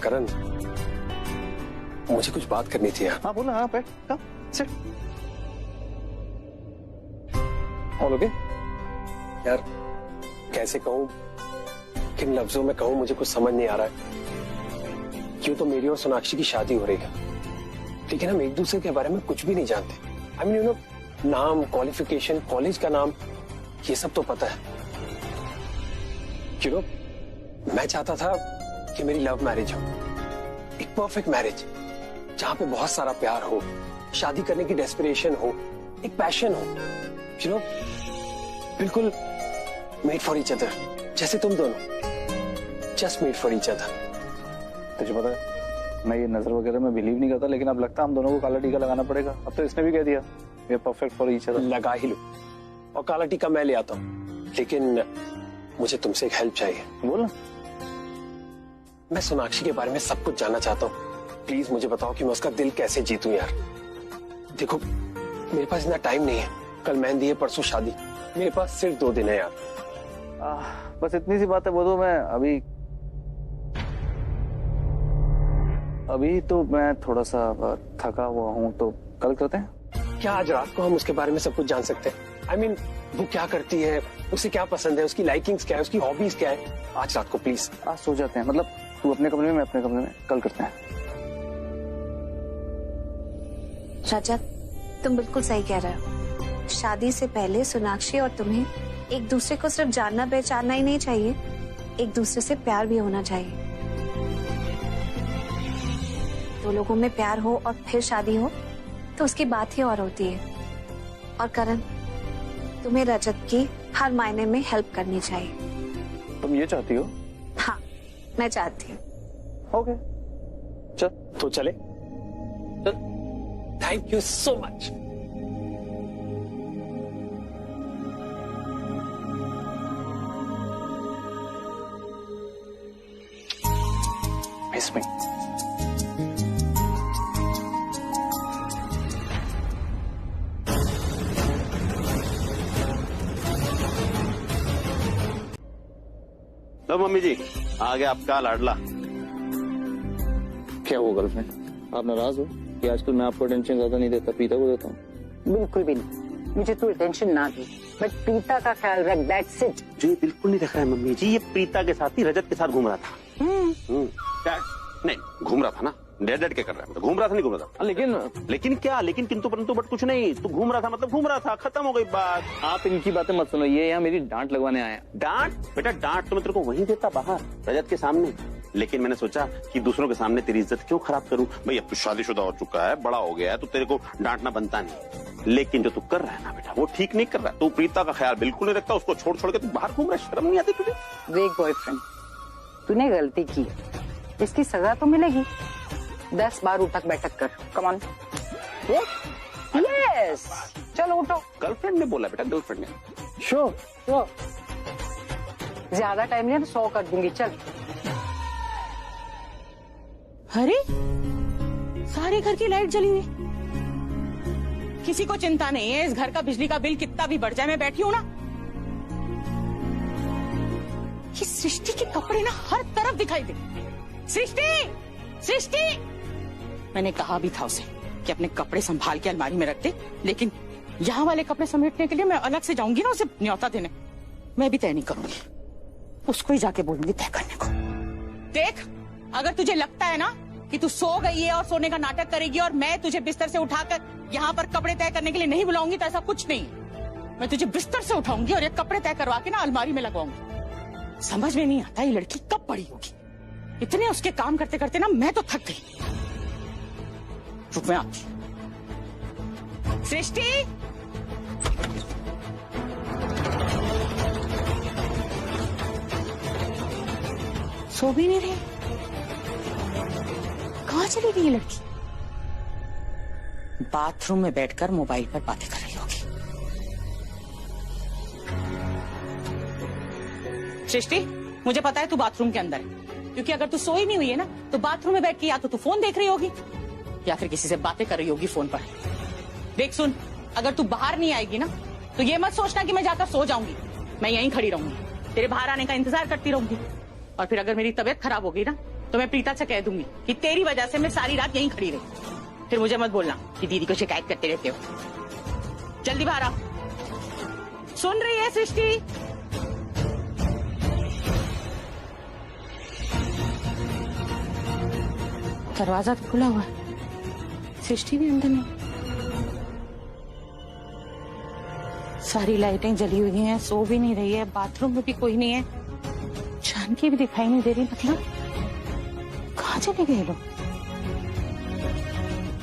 करण, मुझे कुछ बात करनी थी यार। हाँ बोला। हाँ बैठ, कम सिट। All okay? यार कैसे कहूं, किन लफ्जों में कहूं, मुझे कुछ समझ नहीं आ रहा है। क्यों तो मेरी और सोनाक्षी की शादी हो रही है, लेकिन हम एक दूसरे के बारे में कुछ भी नहीं जानते। आई मीन यू नो, नाम, क्वालिफिकेशन, कॉलेज का नाम, ये सब तो पता है। यू नो, मैं चाहता था कि मेरी लव मैरिज हो, एक परफेक्ट मैरिज जहां पे बहुत सारा प्यार हो, शादी करने की डेस्पिरेशन हो, एक पैशन हो। यू नो, बिल्कुल मेड फॉर ईच अदर, जैसे तुम दोनों just made for each other. तुझे पता है मैं ये नजर वगैरह में बिलीव नहीं करता, लेकिन अब लगता है हम दोनों को काला टीका लगाना पड़ेगा। अब तो इसने भी कह दिया we are perfect for each other. लगा ही लो, और काला टीका मैं ले आता हूँ, लेकिन मुझे तुमसे एक हेल्प चाहिए। बोल। मैं सोनाक्षी के बारे में सब कुछ जानना चाहता हूँ। प्लीज मुझे बताओ कि मैं उसका दिल कैसे जीतूं यार। देखो मेरे पास इतना टाइम नहीं है, कल मेहंदी है, परसों शादी, मेरे पास सिर्फ 2 दिन है यार। बस इतनी सी बात है, वो तो मैं अभी अभी तो मैं थोड़ा सा थका हुआ हूँ, तो कल करते हैं। क्या आज रात को हम उसके बारे में सब कुछ जान सकते हैं? I mean, वो क्या करती है, उसे क्या पसंद है, उसकी लाइकिंग्स क्या है, उसकी हॉबीज क्या है? आज रात को प्लीज। आज सो जाते हैं, मतलब तू अपने कमरे में, मैं अपने कमरे में, कल करते हैं। रजत, तुम बिल्कुल सही कह रहे हो। शादी से पहले सोनाक्षी और तुम्हें एक दूसरे को सिर्फ जानना पहचानना ही नहीं चाहिए, एक दूसरे से प्यार भी होना चाहिए। दो लोगों में प्यार हो और फिर शादी हो तो उसकी बात ही और होती है। और करण, तुम्हें रजत की हर मायने में हेल्प करनी चाहिए। तुम ये चाहती हो? हाँ, मैं चाहती हूँ। ओके, चल। तो चले। चल। Thank you so much. Miss me. लो मम्मी जी, आ गया आपका लाडला। क्या हुआ गर्लफ्रेंड, आप नाराज हो कि आजकल मैं आपको टेंशन ज्यादा नहीं देता, प्रीता को देता हूँ? बिल्कुल भी नहीं, मुझे तू टेंशन ना दे, बट प्रीता का ख्याल रख, दैट्स इट। जी बिल्कुल नहीं रख रहा है मम्मी जी, ये प्रीता के साथ ही रजत के साथ घूम रहा था। नहीं घूम रहा था ना, डेड के कर रहा है, मतलब घूम रहा था, नहीं घूम रहा था। लेकिन क्या, लेकिन किंतु परंतु बट कुछ नहीं, तू घूम रहा था मतलब घूम रहा था, खत्म हो गई बात। आप इनकी बातें मत सुनो, ये यहाँ मेरी डांट लगवाने आया। डांट? बेटा डांट तो मैं तेरे को वहीं देता बाहर रजत के सामने, लेकिन मैंने सोचा कि दूसरों के सामने तेरी इज्जत क्यों खराब करूं। भाई अब तू शादीशुदा हो चुका है, बड़ा हो गया है, तो तेरे को डांटना बनता नहीं। लेकिन जो तू कर रहा है ना बेटा, वो ठीक नहीं कर रहा है। तू प्रीता का ख्याल बिल्कुल नहीं रखता, उसको छोड़ के तू बाहर घूम रहा है, शर्म नहीं आती तुझे? देख बॉयफ्रेंड, तूने गलती की, इसकी सजा तो मिलेगी। 10 बार उठक बैठक कर, कम ऑन। यस, चलो उठो। गर्लफ्रेंड ने बोला बेटा, गर्लफ्रेंड ने। श्योर। ज्यादा टाइम नहीं है तो 100 कर दूंगी, चल। अरे सारे घर की लाइट जली हुई, किसी को चिंता नहीं है इस घर का बिजली का बिल कितना भी बढ़ जाए, मैं बैठी हूं ना। ये सृष्टि के कपड़े ना हर तरफ दिखाई दे। सृष्टि, मैंने कहा भी था उसे कि अपने कपड़े संभाल के अलमारी में रख दे, लेकिन यहाँ वाले कपड़े समेटने के लिए मैं अलग से जाऊंगी ना उसे न्योता देने, मैं भी तय नहीं करूंगी, उसको ही जाके बोलूंगी तय करने को। देख, अगर तुझे लगता है ना कि तू सो गई है और सोने का नाटक करेगी और मैं तुझे बिस्तर से उठाकर यहाँ पर कपड़े तय करने के लिए नहीं बुलाऊंगी, तो ऐसा कुछ नहीं। मैं तुझे बिस्तर से उठाऊंगी और ये कपड़े तय करवा के ना अलमारी में लगवाऊंगी। समझ में नहीं आता ये लड़की कब बड़ी होगी। इतने उसके काम करते करते ना मैं तो थक गई। रुक, मैं आती। सृष्टि, सो भी नहीं रही, कहाँ चली गई ये लड़की? बाथरूम में बैठकर मोबाइल पर बातें कर रही होगी। सृष्टि, मुझे पता है तू बाथरूम के अंदर है, क्योंकि अगर तू सोई नहीं हुई है ना तो बाथरूम में बैठ के या तो तू फोन देख रही होगी या फिर किसी से बातें कर रही होगी फोन पर। देख सुन, अगर तू बाहर नहीं आएगी ना तो ये मत सोचना कि मैं जाकर सो जाऊंगी, मैं यहीं खड़ी रहूंगी, तेरे बाहर आने का इंतजार करती रहूंगी। और फिर अगर मेरी तबीयत खराब हो गई ना तो मैं प्रीता से कह दूंगी कि तेरी वजह से मैं सारी रात यहीं खड़ी रही। फिर मुझे मत बोलना कि दीदी को शिकायत करते रहते हो। जल्दी बाहर आ। सुन रही है सृष्टि? दरवाजा तो खुला हुआ है, सृष्टि भी अंदर नहीं। सारी लाइटें जली हुई हैं, सो भी नहीं रही है, बाथरूम में भी कोई नहीं है, जानकी भी दिखाई नहीं दे रही। मतलब कहाँ चले गए लोग?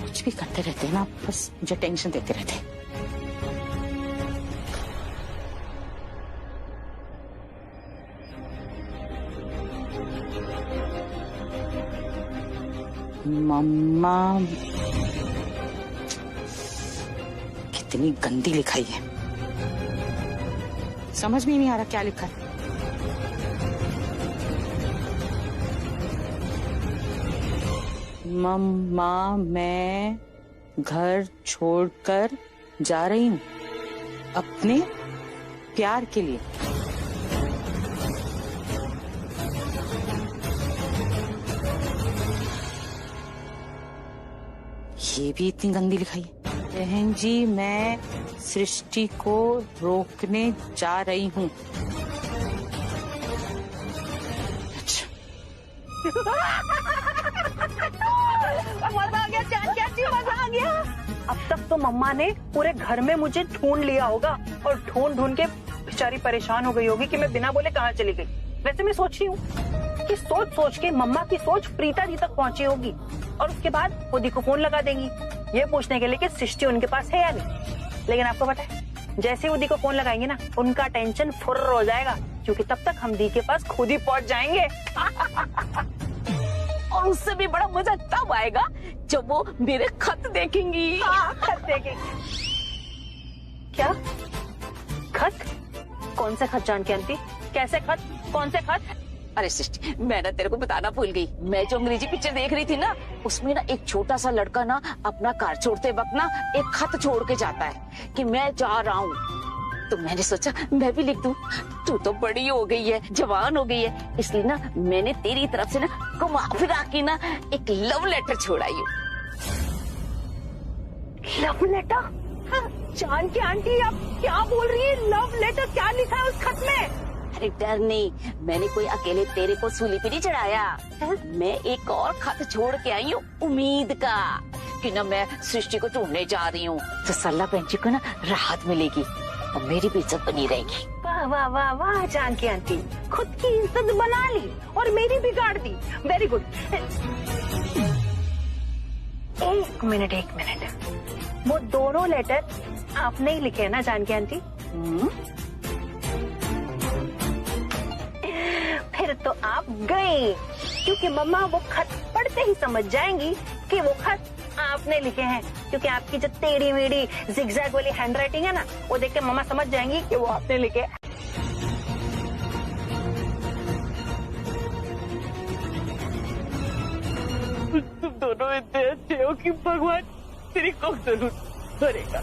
कुछ भी करते रहते हैं ना, बस मुझे टेंशन देते रहते हैं। मम्मा, कितनी गंदी लिखाई है, समझ में ही नहीं आ रहा क्या लिखा है। मम्मा, मैं घर छोड़कर जा रही हूँ अपने प्यार के लिए। ये भी इतनी गंदी लिखाई है। बहन जी, मैं सृष्टि को रोकने जा रही हूँ। अच्छा। मजा आ गया, मजा आ गया। अब तक तो मम्मा ने पूरे घर में मुझे ढूंढ लिया होगा और ढूंढ ढूंढ के बेचारी परेशान हो गई होगी कि मैं बिना बोले कहाँ चली गई। वैसे मैं सोच रही हूँ कि सोच सोच के मम्मा की सोच प्रीता जी तक पहुँची होगी और उसके बाद खुदी को फोन लगा देंगी ये पूछने के लिए कि सृष्टि उनके पास है या नहीं। लेकिन आपको पता है, जैसे उदी को फोन लगाएंगे ना, उनका टेंशन फुर्र हो जाएगा, क्योंकि तब तक हम दी के पास खुद ही पहुंच जाएंगे। और उससे भी बड़ा मजा तब आएगा जब वो मेरे खत देखेंगी। खत देखेंगी। क्या खत? कौन से खत जानकी आंटी? कैसे खत? कौन से खत? अरे सृष्टि, मैं ना तेरे को बताना भूल गई। मैं जो अंग्रेजी पिक्चर देख रही थी ना, उसमें ना एक छोटा सा लड़का ना अपना कार छोड़ते वक्त ना एक खत छोड़ के जाता है कि मैं जा रहा हूँ। तो मैंने सोचा मैं भी लिख दूं। तू तो बड़ी हो गई है, जवान हो गई है, इसलिए ना मैंने तेरी तरफ से ना घुमा फिरा के ना एक लव लेटर छोड़ाई हूँ। Love letter? जानकी आंटी आप क्या बोल रही है? Love letter? क्या लिखा है उस खत में? अरे डर नहीं, मैंने कोई अकेले तेरे को सूली पे नहीं चढ़ाया। मैं एक और खत छोड़ के आई हूँ उम्मीद का, कि ना मैं सृष्टि को ढूंढने जा रही हूँ तो सल्ला बहन जी को ना राहत मिलेगी और मेरी भी इज्जत बनी रहेगी। वाह वाह वाह वाह जानकी आंटी, खुद की इज्जत बना ली और मेरी बिगाड़ दी। Very good. एक मिनट, वो दोनों लेटर आपने ही लिखे है ना जानकी आंटी? फिर तो आप गई, क्योंकि मम्मा वो खत पढ़ते ही समझ जाएंगी कि वो खत आपने लिखे हैं, क्योंकि आपकी जो टेढ़ी मेढ़ी जिगजैग वाली हैंडराइटिंग है ना, वो देख के मम्मा समझ जाएंगी कि वो आपने लिखे। तुम दोनों इतने अच्छे हो कि भगवान तेरी को जरूर करेगा।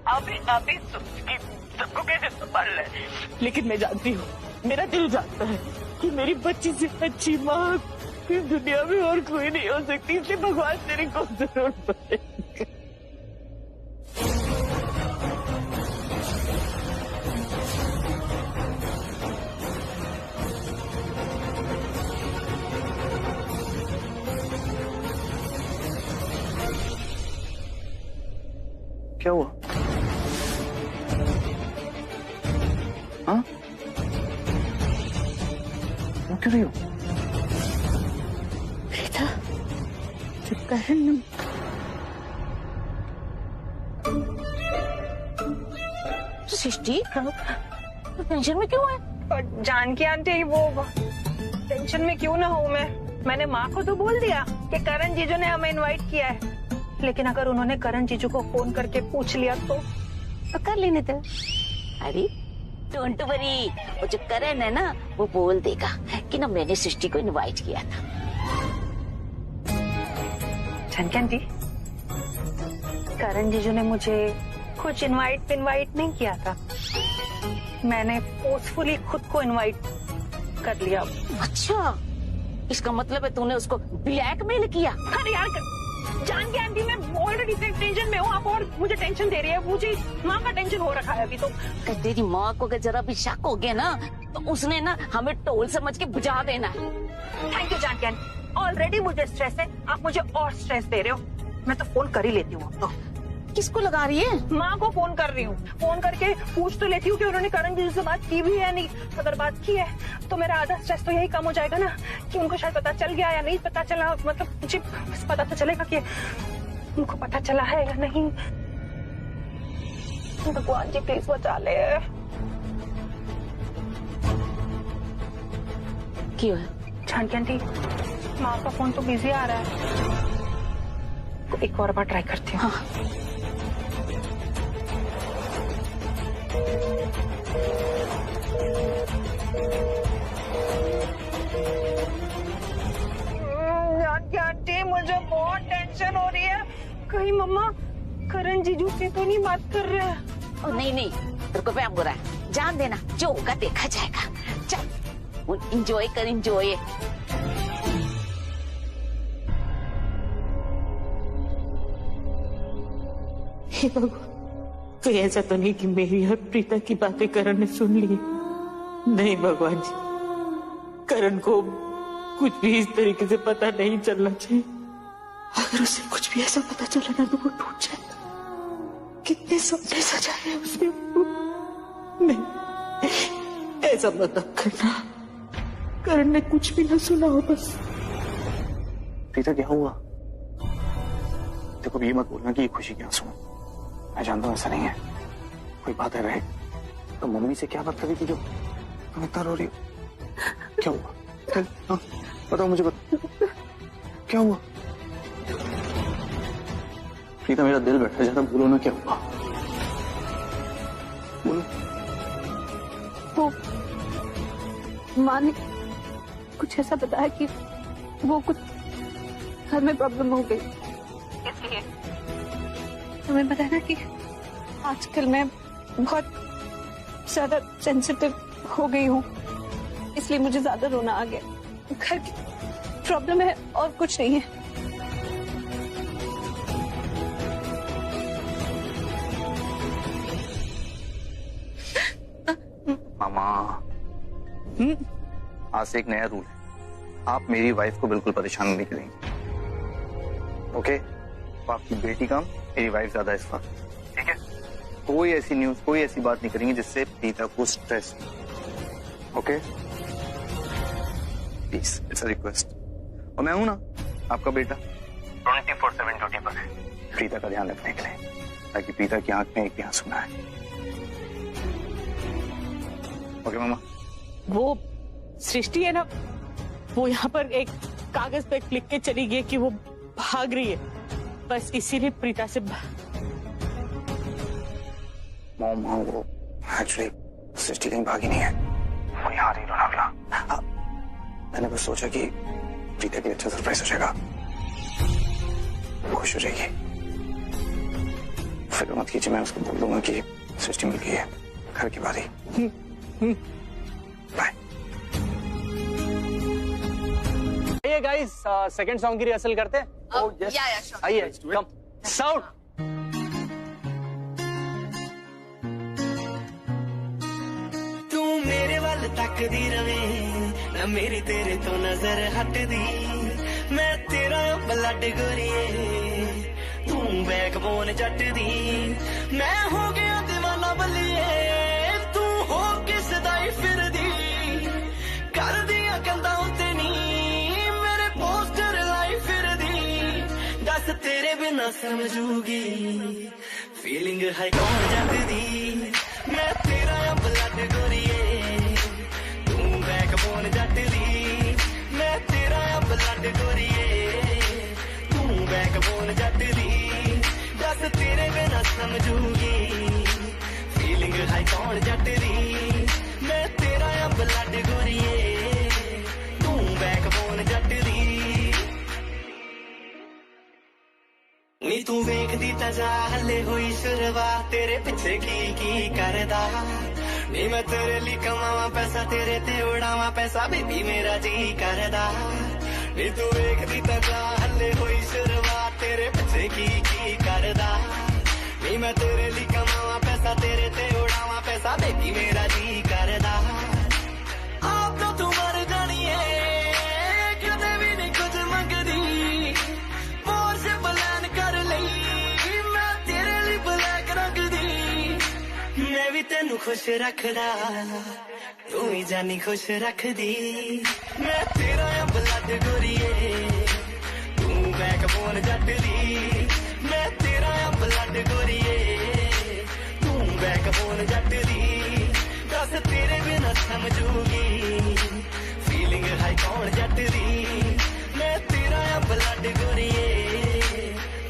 अभी सबको कैसे संभाल ले, लेकिन मैं जानती हूँ, मेरा दिल जानता है कि मेरी बच्ची से अच्छी माँ इस दुनिया में और कोई नहीं हो सकती, इसलिए भगवान तेरी को जरूर करेगा। क्या हुआ? हाँ? वो क्यों रही हो? प्रीता, चुप कर। सृष्टि, टेंशन में क्यों है? जानकी आंटी, वो टेंशन में क्यों ना हूँ मैंने माँ को तो बोल दिया कि करण जीजू ने हमें इनवाइट किया है, लेकिन अगर उन्होंने करण जीजू को फोन करके पूछ लिया तो कर लेने दे। अरे डोंट वरी, वो जो करण है ना, वो बोल देगा कि ना मैंने सृष्टि को इनवाइट किया था। जानकी आंटी, करण जीजू ने मुझे कुछ इनवाइट नहीं किया था, मैंने फोर्सफुली खुद को इनवाइट कर लिया। अच्छा, इसका मतलब है तूने उसको ब्लैकमेल किया? अरे यार जानकी आंटी, मैं ऑलरेडी टेंशन में हूँ, आप और मुझे टेंशन दे रही है। मुझे माँ का टेंशन हो रखा है अभी तो। तेरी माँ को अगर जरा भी शक हो गया ना, तो उसने ना हमें टोल समझ के बुझा देना है। Thank you Janaki aunty, already मुझे स्ट्रेस है, आप मुझे और स्ट्रेस दे रहे हो। मैं तो फोन कर ही लेती हूँ। तो किसको लगा रही है? माँ को फोन कर रही हूँ। फोन करके पूछ तो लेती हूँ कि उन्होंने करण जी से बात की भी है या नहीं। अगर बात की है तो मेरा आधा स्ट्रेस तो यही कम हो जाएगा ना, कि उनको शायद पता चल गया या नहीं पता चला, मतलब मुझे पता तो चलेगा कि उनको पता चला है या नहीं। भगवान जी प्लीज बचा ले। क्यों है? जानकी आंटी, माँ का फोन तो बिजी आ रहा है, एक और बार ट्राई करती हूँ। हाँ। जानकी आंटी, मुझे बहुत टेंशन हो रही है, कहीं मम्मा करण जीजू से तो नहीं बात कर रहे हैं? नहीं, तेरे को प्यार हो रहा है। जान देना, जो होगा देखा जाएगा। चल एंजॉय कर, एंजॉय। हे भगवान, कोई ऐसा तो नहीं कि मेरी और प्रीता की बातें करण ने सुन ली? नहीं भगवान जी, करण को कुछ भी इस तरीके से पता नहीं चलना चाहिए। अगर उसे कुछ भी ऐसा पता चला ना तो वो टूट जाए। कितने सपने सजाए हैं उसने। नहीं, ऐसा मत करना। करण ने कुछ भी ना सुना हो बस। प्रीता क्या हुआ? देखो ये मत बोलना कि ये खुशी के आंसू। मैं जानता हूँ ऐसा नहीं है, कोई बात है रहे तो मम्मी से क्या बात करी थी जो तुम इतना रो रही हो? क्या हुआ? हाँ, बताओ मुझे, क्या हुआ? प्रीता मेरा दिल बैठा जाता, बोलो ना क्या हुआ, बोलो। वो माँ ने कुछ ऐसा बताया कि वो कुछ घर में प्रॉब्लम हो गई, इसलिए तुम्हें पता है ना कि आजकल मैं बहुत ज्यादा सेंसिटिव हो गई हूँ, इसलिए मुझे ज्यादा रोना आ गया। घर की प्रॉब्लम है और कुछ नहीं है। मामा, आज से एक नया रूल है, आप मेरी वाइफ को बिल्कुल परेशान नहीं करेंगे, ओके? तो आपकी बेटी कम, मेरी वाइफ ज्यादा इस वक्त, ठीक है? कोई ऐसी न्यूज, कोई ऐसी बात नहीं करेंगे जिससे प्रीता को stress, okay? Please, it's a request. और मैं हूं ना आपका बेटा, 24/7 ड्यूटी पर है प्रीता का ध्यान रखने के लिए, ताकि प्रीता की आंख में एक भी आंसू ना आए। ओके मामा? वो सृष्टि है ना, वो यहाँ पर एक कागज पे लिख के चली गई कि वो भाग रही है, बस इसीलिए प्रीता से मॉम, वो एक्चुअली सृष्टि कहीं भागी नहीं है, वो यहाँ रही लोनावला। मैंने बस सोचा कि प्रीता के लिए अच्छा सरप्राइज हो जाएगा, खुश हो जाएगी। फिक्र मत कीजिए, मैं उसको बोल दूंगा कि सृष्टि मिल गई है, घर की बारी। बाय। आइए गाइस, सेकंड सॉन्ग की रिहर्सल करते हैं। ओह यस, आइए, कम साउंड। तू मेरे वाल तकदी रवे ना, मेरी तेरे तो नजर हटदी, मैं तेरा ब्लड गोरिए, तू बैकबोन जट दी, मैं हो गया दीवाना बलिए, तू हो किस दाई फिर दी, कर दिया कंधा उते नी, मेरे पोस्टर लाई फिर दी, दस तेरे बिना समझूगी, फीलिंग है कौन जट दी, मैं तेरा ब्लड गोरिए, तू बैकबोन जट दी, मैं तेरा ब्लड गोरिए, तू बैकबोन जट दी, दस तेरे बिना समझूगी, फीलिंग है कौन जट दी, मैं तेरा ब्लड गोरिए, तू बैकबोन जट दी। नी तू वेखदी ता जा हले हुई शुरुआत, तेरे पिछे की करदा, नी मैं तेरे लिए कमावा पैसा, तेरे ते उड़ावा पैसा, बेबी मेरा जी करदा, नी तू वेखदी ता जा हले हुई शुरुआत, तेरे पिछे की करदा, नी मैं तेरे लिए कमावा पैसा, तेरे ते उड़ावा पैसा, बेबी मेरा जी करदा। आप तो तू मर जानी है, कदे भी नहीं कुछ मंगदी, मोर से प्लान कर लई, मैं तेरे लिए ब्लैक रंग दी, मैं भी तेनू खुश रखदा, तू ही जानी खुश रख दी, मैं तेरा ब्लड गोरिए, तू बैकबोन जट दी, मैं तेरा ब्लड गोरिए, तू बैकबोन जट दी, दस तेरे बिना समझूगी, फीलिंग है कौन जट दी, मैं तेरा ब्लड गोरिए,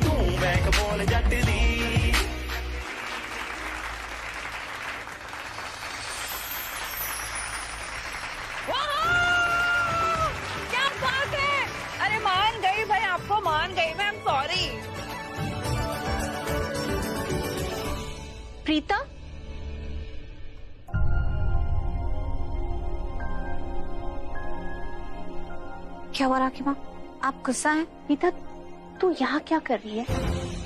तू बैकबोन जट दी। क्या बात है, अरे मान गई भाई, आपको मान गई मैं, सॉरी। प्रीता क्या हुआ राखी माँ, आप गुस्सा हैं? प्रीता तू यहाँ क्या कर रही है?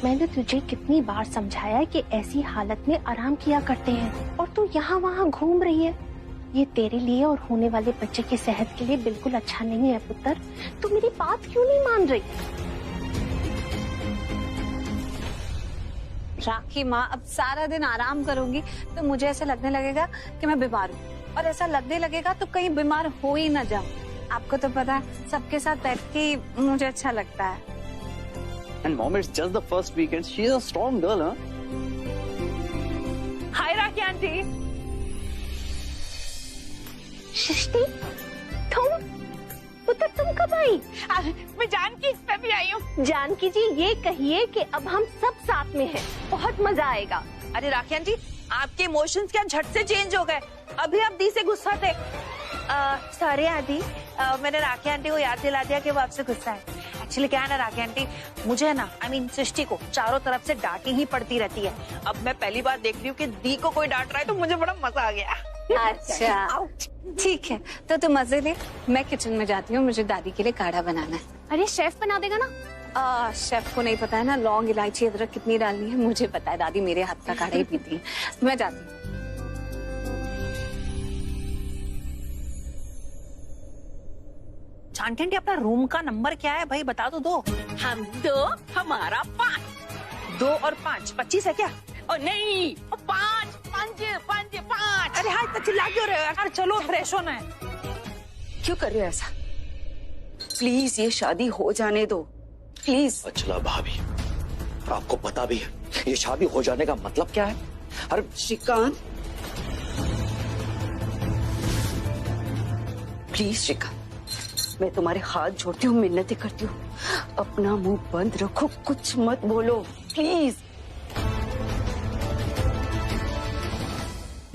मैंने तुझे कितनी बार समझाया है कि ऐसी हालत में आराम किया करते हैं और तू यहाँ वहाँ घूम रही है। ये तेरे लिए और होने वाले बच्चे की सेहत के लिए बिल्कुल अच्छा नहीं है पुत्र। तू मेरी बात क्यों नहीं मान रही? राखी माँ, अब सारा दिन आराम करूंगी तो मुझे ऐसा लगने लगेगा कि मैं बीमार हूँ, और ऐसा लगने लगेगा तो कहीं बीमार हो ही ना जाऊं। आपको तो पता है सबके साथ बैठ के मुझे अच्छा लगता है। And mom, it's just the first weekend. She's a strong girl, huh? Hi Rakhi aunty. Srishti, तुम पुत्र तुम कब आई? मैं जानकी मैं भी आई हूँ। जानकी जी ये कहिए कि अब हम सब साथ में हैं, बहुत मजा आएगा। अरे राखी आंटी, आपके इमोशंस क्या झट से चेंज हो गए? अभी आप दी से गुस्सा थे। सॉरी आंटी, मैंने राखी आंटी को याद दिला दिया कि वो आपसे गुस्सा है। एक्चुअली क्या है ना राखी आंटी, मुझे ना सृष्टि को चारों तरफ से डांटी ही पड़ती रहती है। अब मैं पहली बार देख रही हूँ कि दी को कोई डांट रहा है, तो मुझे बड़ा मजा आ गया। अच्छा ठीक है, तो तुम मजे ले, मैं किचन में जाती हूँ, मुझे दादी के लिए काढ़ा बनाना है। अरे शेफ बना देगा ना? शेफ को नहीं पता है ना लौंग इलायची अदरक कितनी डालनी है, मुझे पता है, दादी मेरे हाथ का काढ़ा ही पीती है। मैं जाती हूँ। जानकी आंटी, अपना रूम का नंबर क्या है भाई, बता तो दो। हम 2, हमारा 5। 2 और 5 25 है क्या? ओ नहीं, 5 5 5 5। अरे हाँ, इतना चिल्ला क्यों रहे हो यार? चलो फ्रेश होना है। क्यों कर रहे हो ऐसा? प्लीज ये शादी हो जाने दो, प्लीज। अच्छा भाभी, आपको पता भी है ये शादी हो जाने का मतलब क्या है? अरे श्रीकांत, प्लीज श्रीकांत, मैं तुम्हारे हाथ जोड़ती हूँ, मिन्नतें करती हूँ, अपना मुंह बंद रखो, कुछ मत बोलो प्लीज।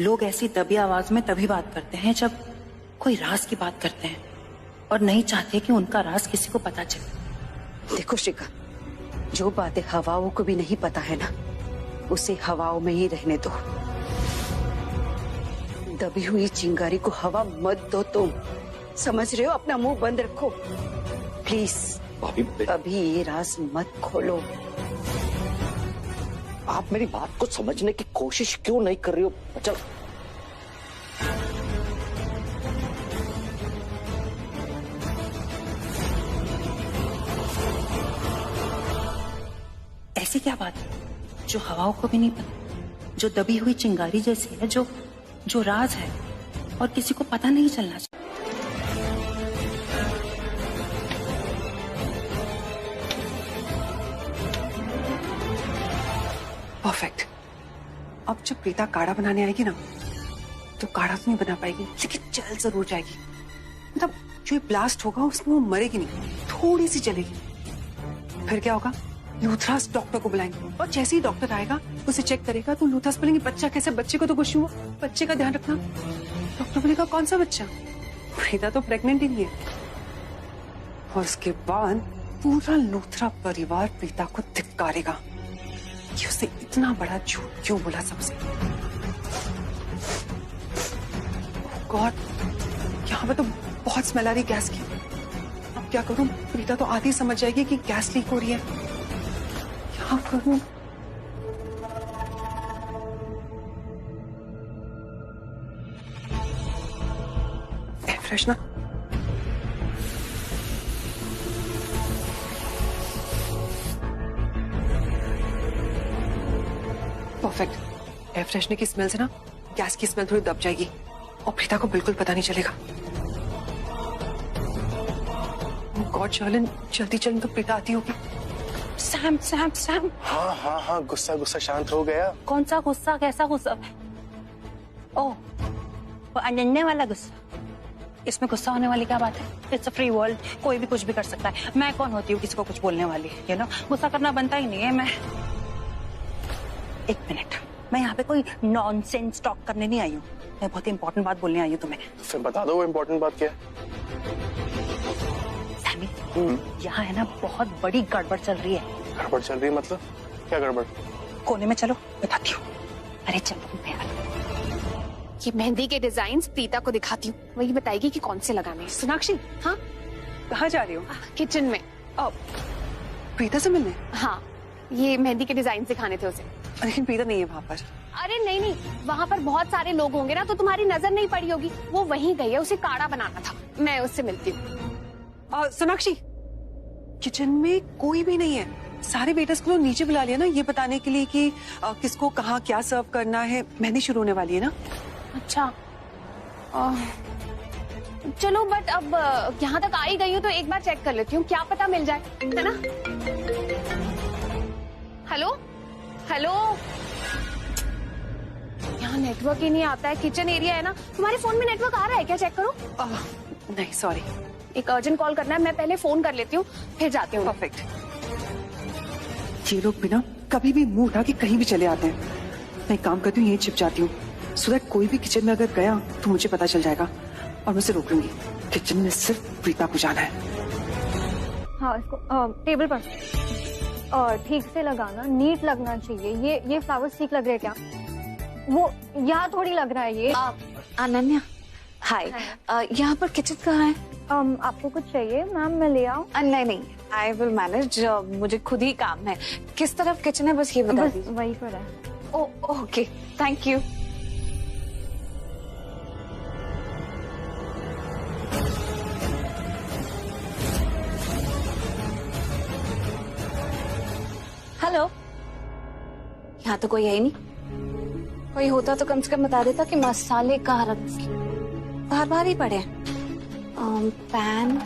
लोग ऐसी दबी आवाज में तभी बात करते हैं जब कोई राज की बात करते हैं और नहीं चाहते कि उनका राज किसी को पता चले। देखो श्रीकांत, जो बातें हवाओं को भी नहीं पता है ना, उसे हवाओं में ही रहने दो। दबी हुई चिंगारी को हवा मत दो तुम, समझ रहे हो? अपना मुंह बंद रखो प्लीज। भाभी, अभी ये राज मत खोलो। आप मेरी बात को समझने की कोशिश क्यों नहीं कर रही हो? अच्छा, ऐसी क्या बात है जो हवाओं को भी नहीं पता, जो दबी हुई चिंगारी जैसी है, जो राज है और किसी को पता नहीं चलना चाहिए। परफेक्ट। अब जब प्रीता काढ़ा बनाने आएगी ना, तो काढ़ा तो नहीं बना पाएगी, लेकिन जल जरूर जाएगी। मतलब जो ये ब्लास्ट होगा उसमें वो मरेगी नहीं, थोड़ी सी जलेगी। फिर क्या होगा? लूथरास डॉक्टर को बुलाएंगे, और जैसे ही डॉक्टर आएगा उसे चेक करेगा तो लूथरास बोलेंगे बच्चा कैसे? बच्चे को तो कुछ हुआ, बच्चे का ध्यान रखना। डॉक्टर बोलेगा कौन सा बच्चा? प्रीता तो प्रेग्नेंट ही नहीं है। और उसके बाद पूरा लूथरा परिवार प्रीता को धिक्कारेगा कि उसने इतना बड़ा झूठ क्यों बोला सबसे। गॉड, यहाँ पे तो बहुत स्मेल आ रही गैस की। अब क्या करूं? प्रीता तो आधी समझ जाएगी कि गैस लीक हो रही है। क्या करूं? Air freshener. Perfect. Air freshener की स्मेल से ना गैस की स्मेल थोड़ी दब जाएगी और प्रीता को बिल्कुल पता नहीं चलेगा। गॉड शालिन, जल्दी चल, तो प्रीता आती होगी। Sam Sam Sam. हाँ हाँ हाँ, गुस्सा गुस्सा शांत हो गया। कौन सा गुस्सा? कैसा गुस्सा? ओह, वो अनन्या वाला गुस्सा। इसमें गुस्सा होने वाली क्या बात है? इट्स अ फ्री वर्ल्ड, कोई भी कुछ भी कर सकता है। मैं कौन होती हूँ किसी को कुछ बोलने वाली? यू नो, गुस्सा करना बनता ही नहीं है। मैं एक मिनट, मैं यहाँ पे कोई नॉनसेंस टॉक करने नहीं आई हूँ, मैं बहुत इंपॉर्टेंट बात बोलने आई हूँ तुम्हें। फिर बता दो वो इम्पोर्टेंट बात क्या है? सैमी, यहाँ है ना बहुत बड़ी गड़बड़ चल रही है। गड़बड़ चल रही है मतलब? क्या गड़बड़? कोने में चलो, बताती हूँ। अरे चलो यार। ये मेहंदी के डिजाइन प्रीता को दिखाती हूँ, वही बताएगी कि कौन से लगाने हैं। सोनाक्षी, हाँ कहाँ जा रही हो? किचन में। प्रीता से मिलने? हाँ, ये मेहंदी के डिजाइन सिखाने थे उसे। लेकिन प्रीता नहीं है वहाँ पर। अरे नहीं नहीं, वहाँ पर बहुत सारे लोग होंगे ना, तो तुम्हारी नजर नहीं पड़ी होगी। वो वहीं गई है, उसे काढ़ा बनाना था। मैं उससे मिलती हूँ। सोनाक्षी, किचन में कोई भी नहीं है। सारे वेटर्स को नीचे बुला लिया ना, ये बताने के लिए कि किसको कहाँ क्या सर्व करना है। मेहंदी शुरू होने वाली है ना। अच्छा, चलो, बट अब यहाँ तक आ ही गई हूँ तो एक बार चेक कर लेती हूँ, क्या पता मिल जाए, है ना? हेलो हेलो, यहाँ नेटवर्क ही नहीं आता है। किचन एरिया है ना, तुम्हारे फोन में नेटवर्क आ रहा है क्या? चेक करो। नहीं, सॉरी, एक अर्जेंट कॉल करना है, मैं पहले फोन कर लेती हूँ, फिर जाती हूँ। परफेक्ट। ये लोग बिना कभी भी मुंह उठा के कहीं भी चले आते हैं। मैं काम करती हूँ, यहीं छिप जाती हूँ, सो दैट कोई भी किचन में अगर गया तो मुझे पता चल जाएगा और मैं उसे रोक लूंगी। किचन में सिर्फ प्रीता को जाना है। हाँ, इसको टेबल पर ठीक से लगाना, नीट लगना चाहिए। ये फ्लावर्स ठीक लग रहे हैं क्या? वो यहाँ थोड़ी लग रहा है ये। अनन्या, हाय। यहाँ पर किचन कहाँ है? आपको कुछ चाहिए मैम? मैं ले आऊँ? नहीं नहीं, आई विल मैनेज, मुझे खुद ही काम है। किस तरफ किचन है बस ये बता दीजिए। वही पर है। Okay, thank you. हेलो, यहाँ तो कोई है ही नहीं। कोई होता तो कम से कम बता देता कि मसाले कहाँ रखे। बाहर बाहर ही पड़े हैं। पैन,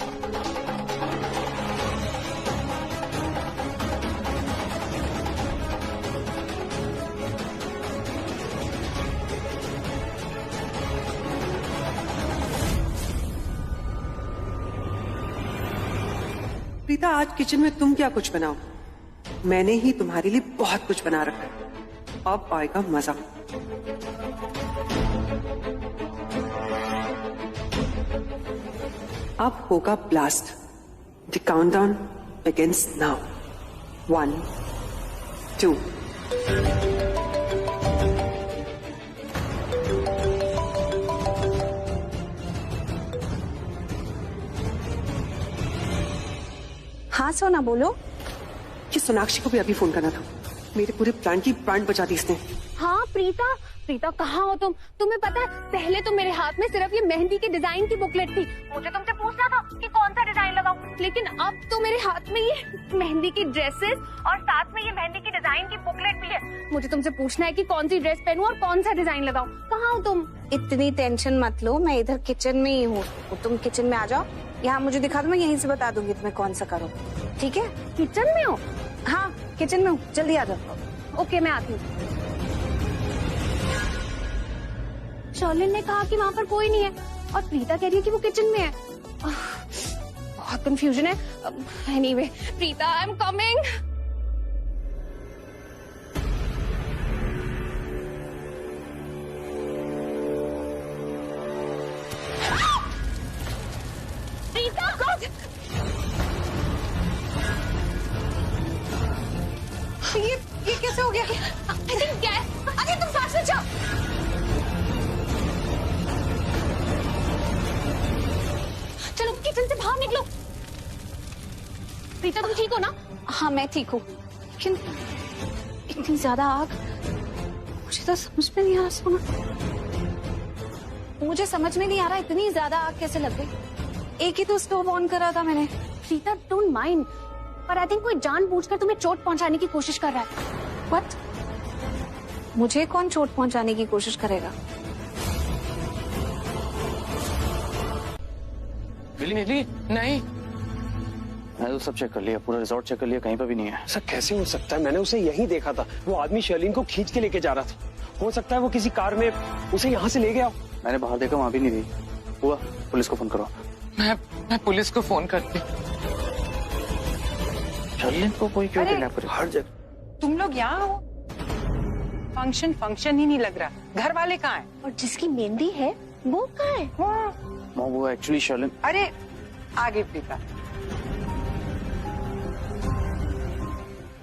प्रीता, आज किचन में तुम क्या कुछ बनाओ? मैंने ही तुम्हारे लिए बहुत कुछ बना रखा है। अब आएगा मजा। अब होगा blast. The countdown begins now. 1, 2। हाँ सोना, बोलो। कि सोनाक्षी को भी अभी फोन करना था। मेरे पूरे प्लान की बैंड बजा दी इसने। हाँ प्रीता, प्रीता कहाँ हो तुम? तुम्हें पता है, पहले तो मेरे हाथ में सिर्फ ये मेहंदी के डिजाइन की बुकलेट थी। मुझे तुमसे पूछना था कि कौन सा डिजाइन लगाऊं, लेकिन अब तो मेरे हाथ में ये मेहंदी की ड्रेसेस और साथ में ये मेहंदी की डिजाइन की बुकलेट भी है। मुझे तुमसे पूछना है कि कौन सी ड्रेस पहनूं और कौन सा डिजाइन लगाऊं। कहाँ हो तुम? इतनी टेंशन मत लो, मैं इधर किचन में ही हूँ। तुम किचन में आ जाओ, यहाँ मुझे दिखा दो, मैं यहीं से बता दूंगी तुम्हें कौन सा करो। ठीक है? किचन में हो? हाँ, किचन में हूँ, जल्दी आ जाओ। ओके, मैं आती हूँ। शर्लिन ने कहा कि वहाँ पर कोई नहीं है और प्रीता कह रही है कि वो किचन में है। बहुत कंफ्यूजन है। Anyway, Preeta, I am coming. Preeta, ये कैसे हो गया? I think gas. अरे तुम फास्ट में जाओ। चलो किचन से बाहर निकलो। प्रीता, तुम ठीक हो ना? हाँ, मैं ठीक हूँ, लेकिन इतनी ज्यादा आग मुझे तो समझ में नहीं आ रहा। सोना, मुझे समझ में नहीं आ रहा इतनी ज्यादा आग कैसे लग गई। एक ही तो स्टोव ऑन करा था मैंने। प्रीता, डोंट माइंड, पर आई थिंक कोई जानबूझकर तुम्हें चोट पहुंचाने की कोशिश कर रहा है। व्हाट? मुझे कौन चोट पहुंचाने की कोशिश करेगा? नहीं, मैंने तो सब चेक कर लिया, पूरा रिजॉर्ट चेक कर लिया, कहीं पर भी नहीं है। ऐसा कैसे हो सकता है? मैंने उसे यहीं देखा था। वो आदमी शर्लिन को खींच के लेके जा रहा था। हो सकता है वो किसी कार में उसे यहाँ से ले गया। मैंने बाहर देखा, वहां भी नहीं थी। हुआ, पुलिस को फोन करो। मैं पुलिस को फोन करती। शर्लिन को कोई क्यों किडनैप करे? हर जगह। तुम लोग यहाँ हो? फंक्शन ही नहीं लग रहा। घर वाले कहाँ हैं? और जिसकी मेहंदी है वो कहाँ है? वो एक्चुअली शर्लिन। अरे आगे प्रीता।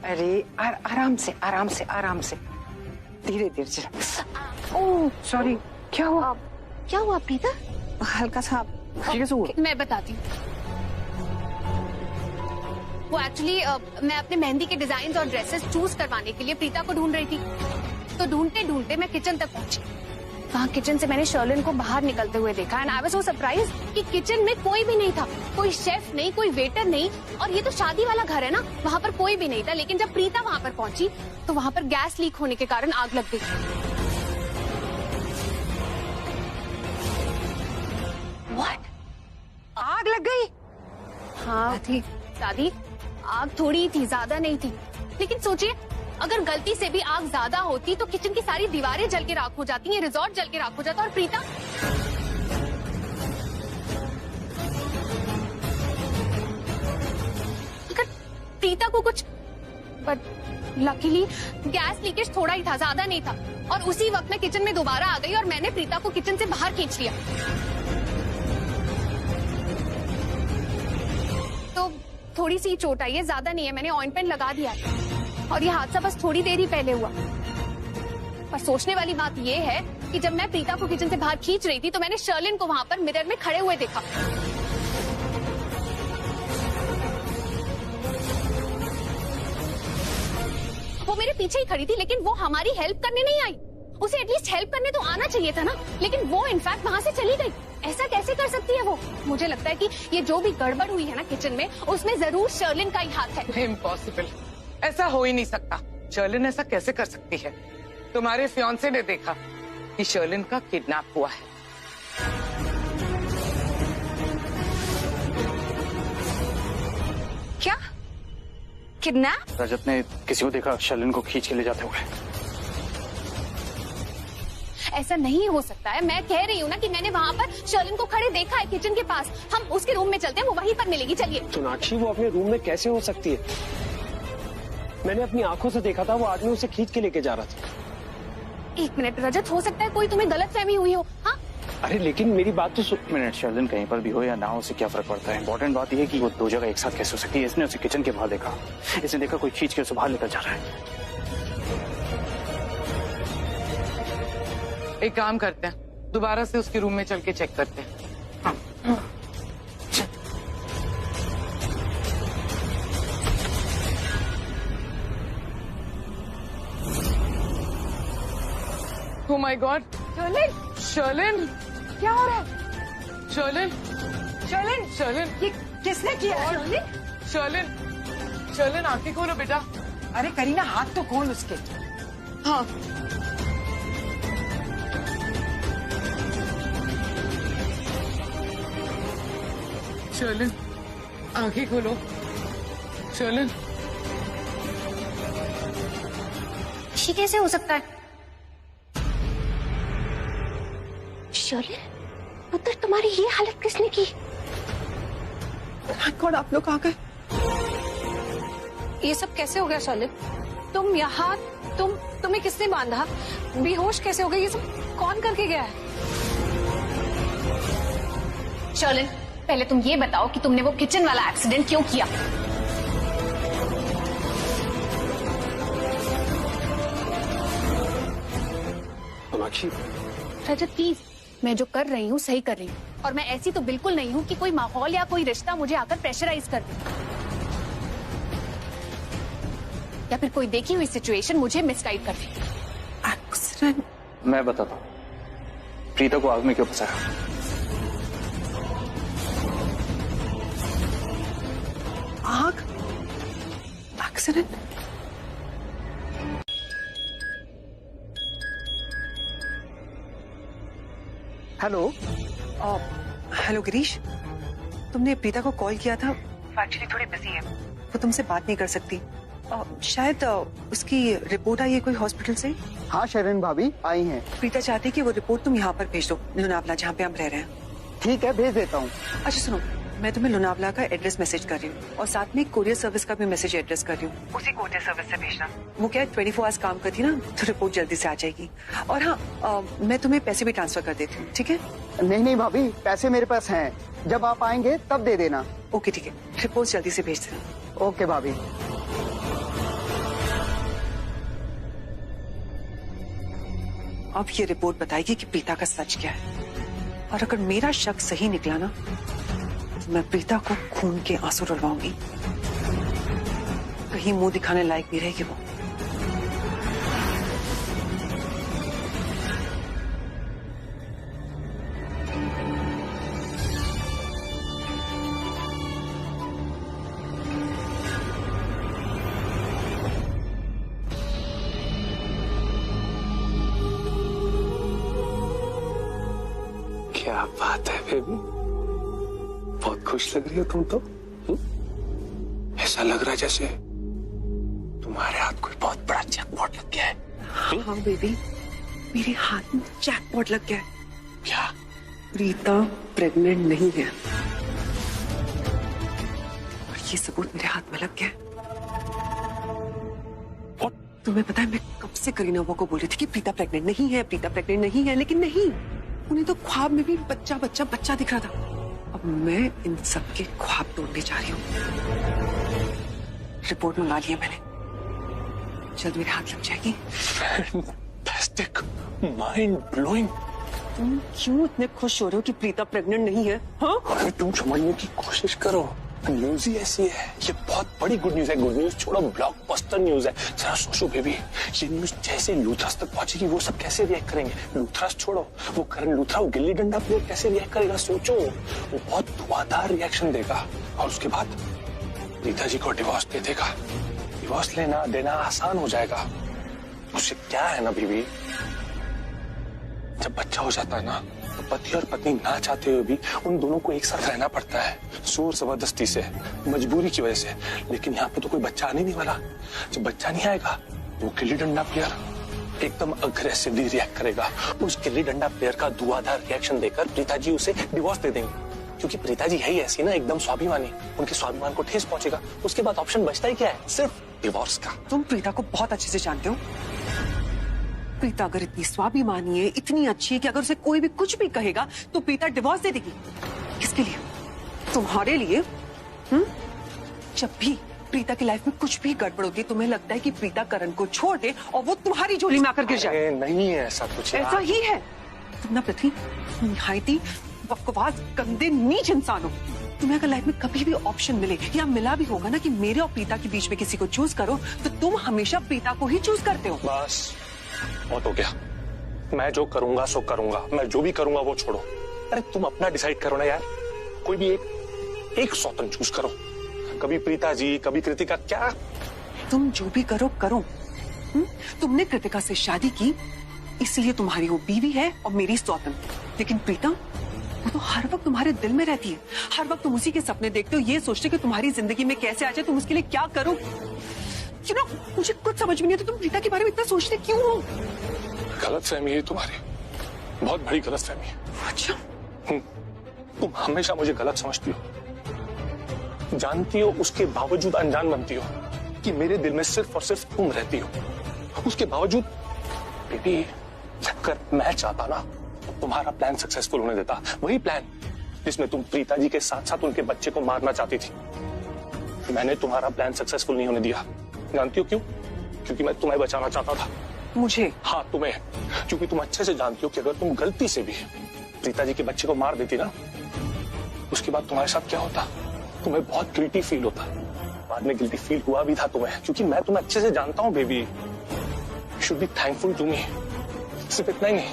अरे आराम से, आराम से, आराम से, धीरे धीरे चल। ओह सॉरी, क्या हुआ? क्या हुआ प्रीता? हल्का सा मैं बताती हूँ। वो एक्चुअली मैं अपने मेहंदी के डिजाइन और ड्रेसेस चूज करवाने के लिए प्रीता को ढूंढ रही थी। तो ढूंढते ढूंढते मैं किचन तक पहुंची। वहाँ किचन से मैंने शर्लिन को बाहर निकलते हुए देखा and I was so surprise कि किचन में कोई भी नहीं था, कोई शेफ नहीं, कोई वेटर नहीं। और ये तो शादी वाला घर है ना, वहाँ पर कोई भी नहीं था। लेकिन जब प्रीता वहाँ पर पहुंची तो वहाँ पर गैस लीक होने के कारण आग लग गई। What? आग लग गई? हाँ थी दादी, आग थोड़ी थी, ज्यादा नहीं थी। लेकिन सोचिए, अगर गलती से भी आग ज्यादा होती तो किचन की सारी दीवारें जल के राख हो जाती, ये रिजॉर्ट जल के राख हो जाता। और प्रीता, अगर प्रीता को कुछ, बट लकीली गैस लीकेज थोड़ा ही था, ज्यादा नहीं था। और उसी वक्त मैं किचन में दोबारा आ गई और मैंने प्रीता को किचन से बाहर खींच लिया। तो थोड़ी सी चोट आई है, ज्यादा नहीं है। मैंने ऑइंटमेंट लगा दिया है और ये हादसा बस थोड़ी देर ही पहले हुआ। पर सोचने वाली बात ये है कि जब मैं प्रीता को किचन से बाहर खींच रही थी तो मैंने शर्लिन को वहाँ पर मिरर में खड़े हुए देखा। वो मेरे पीछे ही खड़ी थी, लेकिन वो हमारी हेल्प करने नहीं आई। उसे एटलीस्ट हेल्प करने तो आना चाहिए था ना, लेकिन वो इनफैक्ट वहाँ से चली गई। ऐसा कैसे कर सकती है वो? मुझे लगता है कि ये जो भी गड़बड़ हुई है ना किचन में, उसमें जरूर शर्लिन का ही हाथ है। इम्पॉसिबल, ऐसा हो ही नहीं सकता। शर्लिन ऐसा कैसे कर सकती है? तुम्हारे फियांसे ने देखा कि शर्लिन का किडनैप हुआ है। क्या किडनैप? रजत ने किसी को देखा शर्लिन को खींच के ले जाते हुए। ऐसा नहीं हो सकता है। मैं कह रही हूँ ना कि मैंने वहाँ पर शर्लिन को खड़े देखा है किचन के पास। हम उसके रूम में चलते हैं, वो वहीं पर मिलेगी। चलिए। सोनाक्षी, वो अपने रूम में कैसे हो सकती है? मैंने अपनी आंखों से देखा था, वो आदमी उसे खींच के लेके जा रहा था। एक मिनट रजत, हो सकता है कोई तुम्हें गलतफहमी हुई हो। हाँ, अरे लेकिन मेरी बात तो सुन। मिनट, शर्लिन कहीं पर भी हो या ना हो, उसे क्या फर्क पड़ता है? इंपॉर्टेंट बात यह है कि वो दो जगह एक साथ कैसे हो सकती है। इसने उसे किचन के बाहर देखा, इसने देखा कोई खींच के उसे बाहर लेकर जा रहा है। एक काम करते हैं, दोबारा से उसके रूम में चल के चेक करते हैं। Oh my God! Sherlyn, Sherlyn, क्या हो रहा है? शर्लिन, शर्लिन, शर्लिन, ये किसने किया? शर्लिन, शर्लिन, शर्लिन, आंखें खोलो बेटा। अरे करीना, हाथ तो खोल उसके। हाँ। शर्लिन, आंखें खोलो। शर्लिन, ये कैसे हो सकता है? शर्लिन, पुत्र, तुम्हारी ये हालत किसने की? कौन आप लोग आ गए? ये सब कैसे हो गया शर्लिन? तुम यहाँ, तुम्हें किसने बांधा? बेहोश कैसे हो गई? ये सब कौन करके गया है? शर्लिन, पहले तुम ये बताओ कि तुमने वो किचन वाला एक्सीडेंट क्यों किया? सोनाक्षी, रजत प्लीज, मैं जो कर रही हूँ सही कर रही हूँ। और मैं ऐसी तो बिल्कुल नहीं हूँ कि कोई माहौल या कोई रिश्ता मुझे आकर प्रेशराइज कर दे, या फिर कोई देखी हुई सिचुएशन मुझे मिसगाइड कर दे। एक्सीडेंट? मैं बताता हूँ, प्रीता को आग में क्यों फंसाया। आग? एक्सीडेंट? हेलो। हेलो गिरीश, तुमने प्रीता को कॉल किया था। एक्चुअली थोड़ी बिजी है, वो तुमसे बात नहीं कर सकती। शायद उसकी रिपोर्ट आई है कोई हॉस्पिटल से। हाँ शरण भाभी आई हैं। प्रीता चाहती है कि वो रिपोर्ट तुम यहाँ पर भेज दो, लोनावला, जहाँ पे हम रह रहे हैं। ठीक है, भेज देता हूँ। अच्छा सुनो, मैं तुम्हें लोनावला का एड्रेस मैसेज कर रही हूँ और साथ में कोरियर सर्विस का भी मैसेज एड्रेस कर रही हूँ। उसी कोरियर सर्विस से भेजना। वो क्या 24 आवर्स काम करती है ना, तो रिपोर्ट जल्दी से आ जाएगी। और हाँ, मैं तुम्हें पैसे भी ट्रांसफर कर देती हूँ, ठीक है? नहीं भाभी, पैसे मेरे पास हैं, जब आप आएंगे तब दे देना। ओके ठीक है, रिपोर्ट जल्दी से भेज देना। ओके भाभी। अब ये रिपोर्ट बताएगी कि प्रीता का सच क्या है, और अगर मेरा शक सही निकला ना, तो मैं प्रीता को खून के आंसू रुलवाऊंगी। कहीं मुंह दिखाने लायक भी रहेगी वो। क्या बात है बेबी, बहुत खुश लग रही हो तुम तो। ऐसा लग रहा है जैसे तुम्हारे हाथ कोई बहुत बड़ा जैकपॉट लग गया है। हाँ बेबी, मेरे हाथ में जैकपॉट लग गया है। क्या? प्रीता प्रेग्नेंट नहीं है और ये सबूत मेरे हाथ में लग गया है। और तुम्हें पता है मैं कब से करीना को बोल रही थी कि प्रीता प्रेग्नेंट नहीं है, प्रीता प्रेग्नेंट नहीं है, लेकिन नहीं, उन्हें तो ख्वाब में भी बच्चा बच्चा बच्चा दिख रहा था। अब मैं इन सब के ख्वाब तोड़ने जा रही हूँ। रिपोर्ट मंगा लिया मैंने, जल्द मेरे हाथ लग जाएगी। Fantastic, mind blowing. तुम क्यों इतने खुश हो रहे हो कि प्रीता प्रेग्नेंट नहीं है? हाँ? अरे तुम समझने की कोशिश करो, न्यूज ही ऐसी है। ये बहुत बड़ी गुड न्यूज है। गुड न्यूज छोड़ो, ब्लॉकबस्टर न्यूज है। जरा सोचो बेबी, ये न्यूज जैसे लूथरस तक पहुंचेगी वो सब कैसे रिएक्ट करेंगे। लूथरस छोड़ो, वो करण लूथरा, वो गिल्ली डंडा प्लेयर कैसे रिएक्ट करेगा सोचो। वो बहुत धुआंधार रिएक्शन देगा और उसके बाद प्रीता जी को डिवोर्स दे देगा। डिवोर्स लेना देना आसान हो जाएगा। उससे क्या है ना बीबी, जब बच्चा हो जाता है ना तो पति और पत्नी ना चाहते हुए भी उन दोनों को एक साथ रहना पड़ता है, जोर जबरदस्ती से, मजबूरी की वजह से। लेकिन यहाँ पे तो कोई बच्चा आने नहीं वाला। जब बच्चा नहीं आएगा वो गिल्ली डंडा प्लेयर एकदम अग्रेसिवली रिएक्ट करेगा। उस गिल्ली डंडा प्लेयर का धुआंधार रिएक्शन देकर प्रीता जी उसे डिवोर्स दे देंगे, क्योंकि प्रीता जी है ही ऐसी ना, एकदम स्वाभिमानी। उनके स्वाभिमान को ठेस पहुंचेगा। उसके बाद ऑप्शन बचता ही क्या है, सिर्फ डिवोर्स का। तुम प्रीता को बहुत अच्छे से जानते हो। प्रीता अगर इतनी स्वाभिमानी है, इतनी अच्छी है कि अगर उसे कोई भी कुछ भी कहेगा तो प्रीता डिवोर्स दे देगी। किसके लिए? तुम्हारे लिए। जब भी प्रीता की लाइफ में कुछ भी गड़बड़ होती है, तुम्हें लगता है कि प्रीता करण को छोड़ दे और वो तुम्हारी झोली में आकर गिर जाए। नहीं है ऐसा कुछ। ऐसा ही है। तुम ना पृथ्वी निहायती बकवास गंदे नीच इंसान हो। तुम्हें अगर लाइफ में कभी भी ऑप्शन मिले या मिला भी होगा ना कि मेरे और प्रीता के बीच में किसी को चूज करो, तो तुम हमेशा प्रीता को ही चूज करते हो। बस बहुत हो गया। मैं जो करूंगा सो करूंगा, मैं जो भी करूंगा वो छोड़ो। अरे तुम अपना डिसाइड करो ना यार, कोई भी एक स्वतंत्र चूज करो। कभी प्रीता जी, कभी कृतिका। क्या तुम जो भी करो करो। तुमने कृतिका से शादी की इसलिए तुम्हारी वो बीवी है और मेरी स्वतंत्र। लेकिन प्रीता वो तो हर वक्त तुम्हारे दिल में रहती है। हर वक्त तुम उसी के सपने देखते हो, ये सोचते कि तुम्हारी जिंदगी में कैसे आ जाए, तुम उसके लिए क्या करो। मुझे कुछ समझ में नहीं आता, तुम प्रीता के बारे में इतना सोचते क्यों हो? गलत फहमी है तुम्हारी, बहुत बड़ी गलत फहमी है। अच्छा। तुम हमेशा मुझे गलत समझती हो, जानती हो उसके बावजूद अनजान बनती हो कि मेरे दिल में सिर्फ और सिर्फ तुम रहती हो। उसके बावजूद बेबी, अगर मैं चाहता ना तो तुम्हारा प्लान सक्सेसफुल होने देता। वही प्लान जिसमें तुम प्रीता जी के साथ साथ उनके बच्चे को मारना चाहती थी। मैंने तुम्हारा प्लान सक्सेसफुल नहीं होने दिया। जानती हो क्यों? क्योंकि मैं तुम्हें बचाना चाहता था। मुझे? हाँ तुम्हें, क्योंकि तुम अच्छे से जानती हो कि अगर तुम गलती से भी प्रीता जी के बच्चे को मार देती ना, उसके बाद तुम्हारे साथ क्या होता? तुम्हें बहुत गिल्टी फील होता। बाद में गिल्टी फील हुआ भी था तुम्हें, क्योंकि मैं तुम्हें अच्छे से जानता हूँ baby. You should be thankful to me. सिर्फ इतना ही नहीं,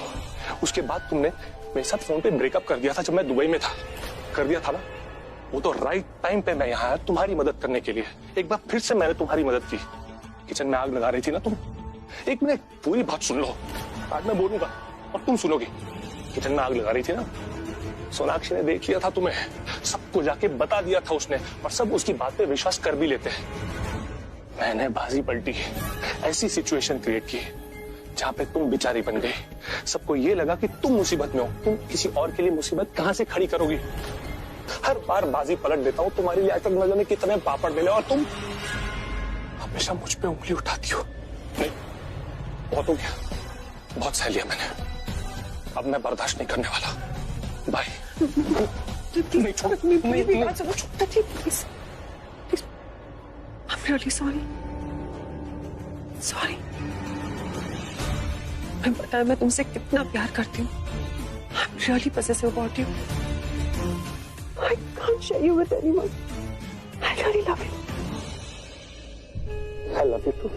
उसके बाद तुमने मेरे साथ फोन पे ब्रेकअप कर दिया था जब मैं दुबई में था। कर दिया था ना, वो तो राइट टाइम पे मैं यहाँ आया तुम्हारी मदद करने के लिए। एक बार फिर से मैंने तुम्हारी मदद की। किचन में आग लगा रही थी ना तुम। एक मिनट, पूरी बात सुन लो, बाद में बोलूंगा और तुम सुनोगी। किचन में आग लगा रही थी ना, सोनाक्षी ने देख लिया था तुम्हें, सबको जाके बता दिया था उसने, और सब उसकी बात पे विश्वास कर भी लेते हैं। मैंने बाजी पलटी, ऐसी सिचुएशन क्रिएट की जहाँ पे तुम बेचारी बन गई। सबको ये लगा कि तुम मुसीबत में हो, तुम किसी और के लिए मुसीबत कहाँ से खड़ी करोगी। हर बार बाजी पलट देता हूँ तुम्हारे लिए, आज तक न जाने कितने पापड़ मिले, और तुम हमेशा मुझ पे उंगली उठाती हो। नहीं, बहुत हो गया, बहुत सह लिया मैंने, अब मैं बर्दाश्त नहीं करने वाला। बाय। नहीं छोड़, मेरी बात सुनो, please. I'm really sorry. Sorry. मैं पता है मैं तुमसे कितना प्यार करती हूँ। I'm really possessive about you. I can't share you with anyone. I really love you. I love you to.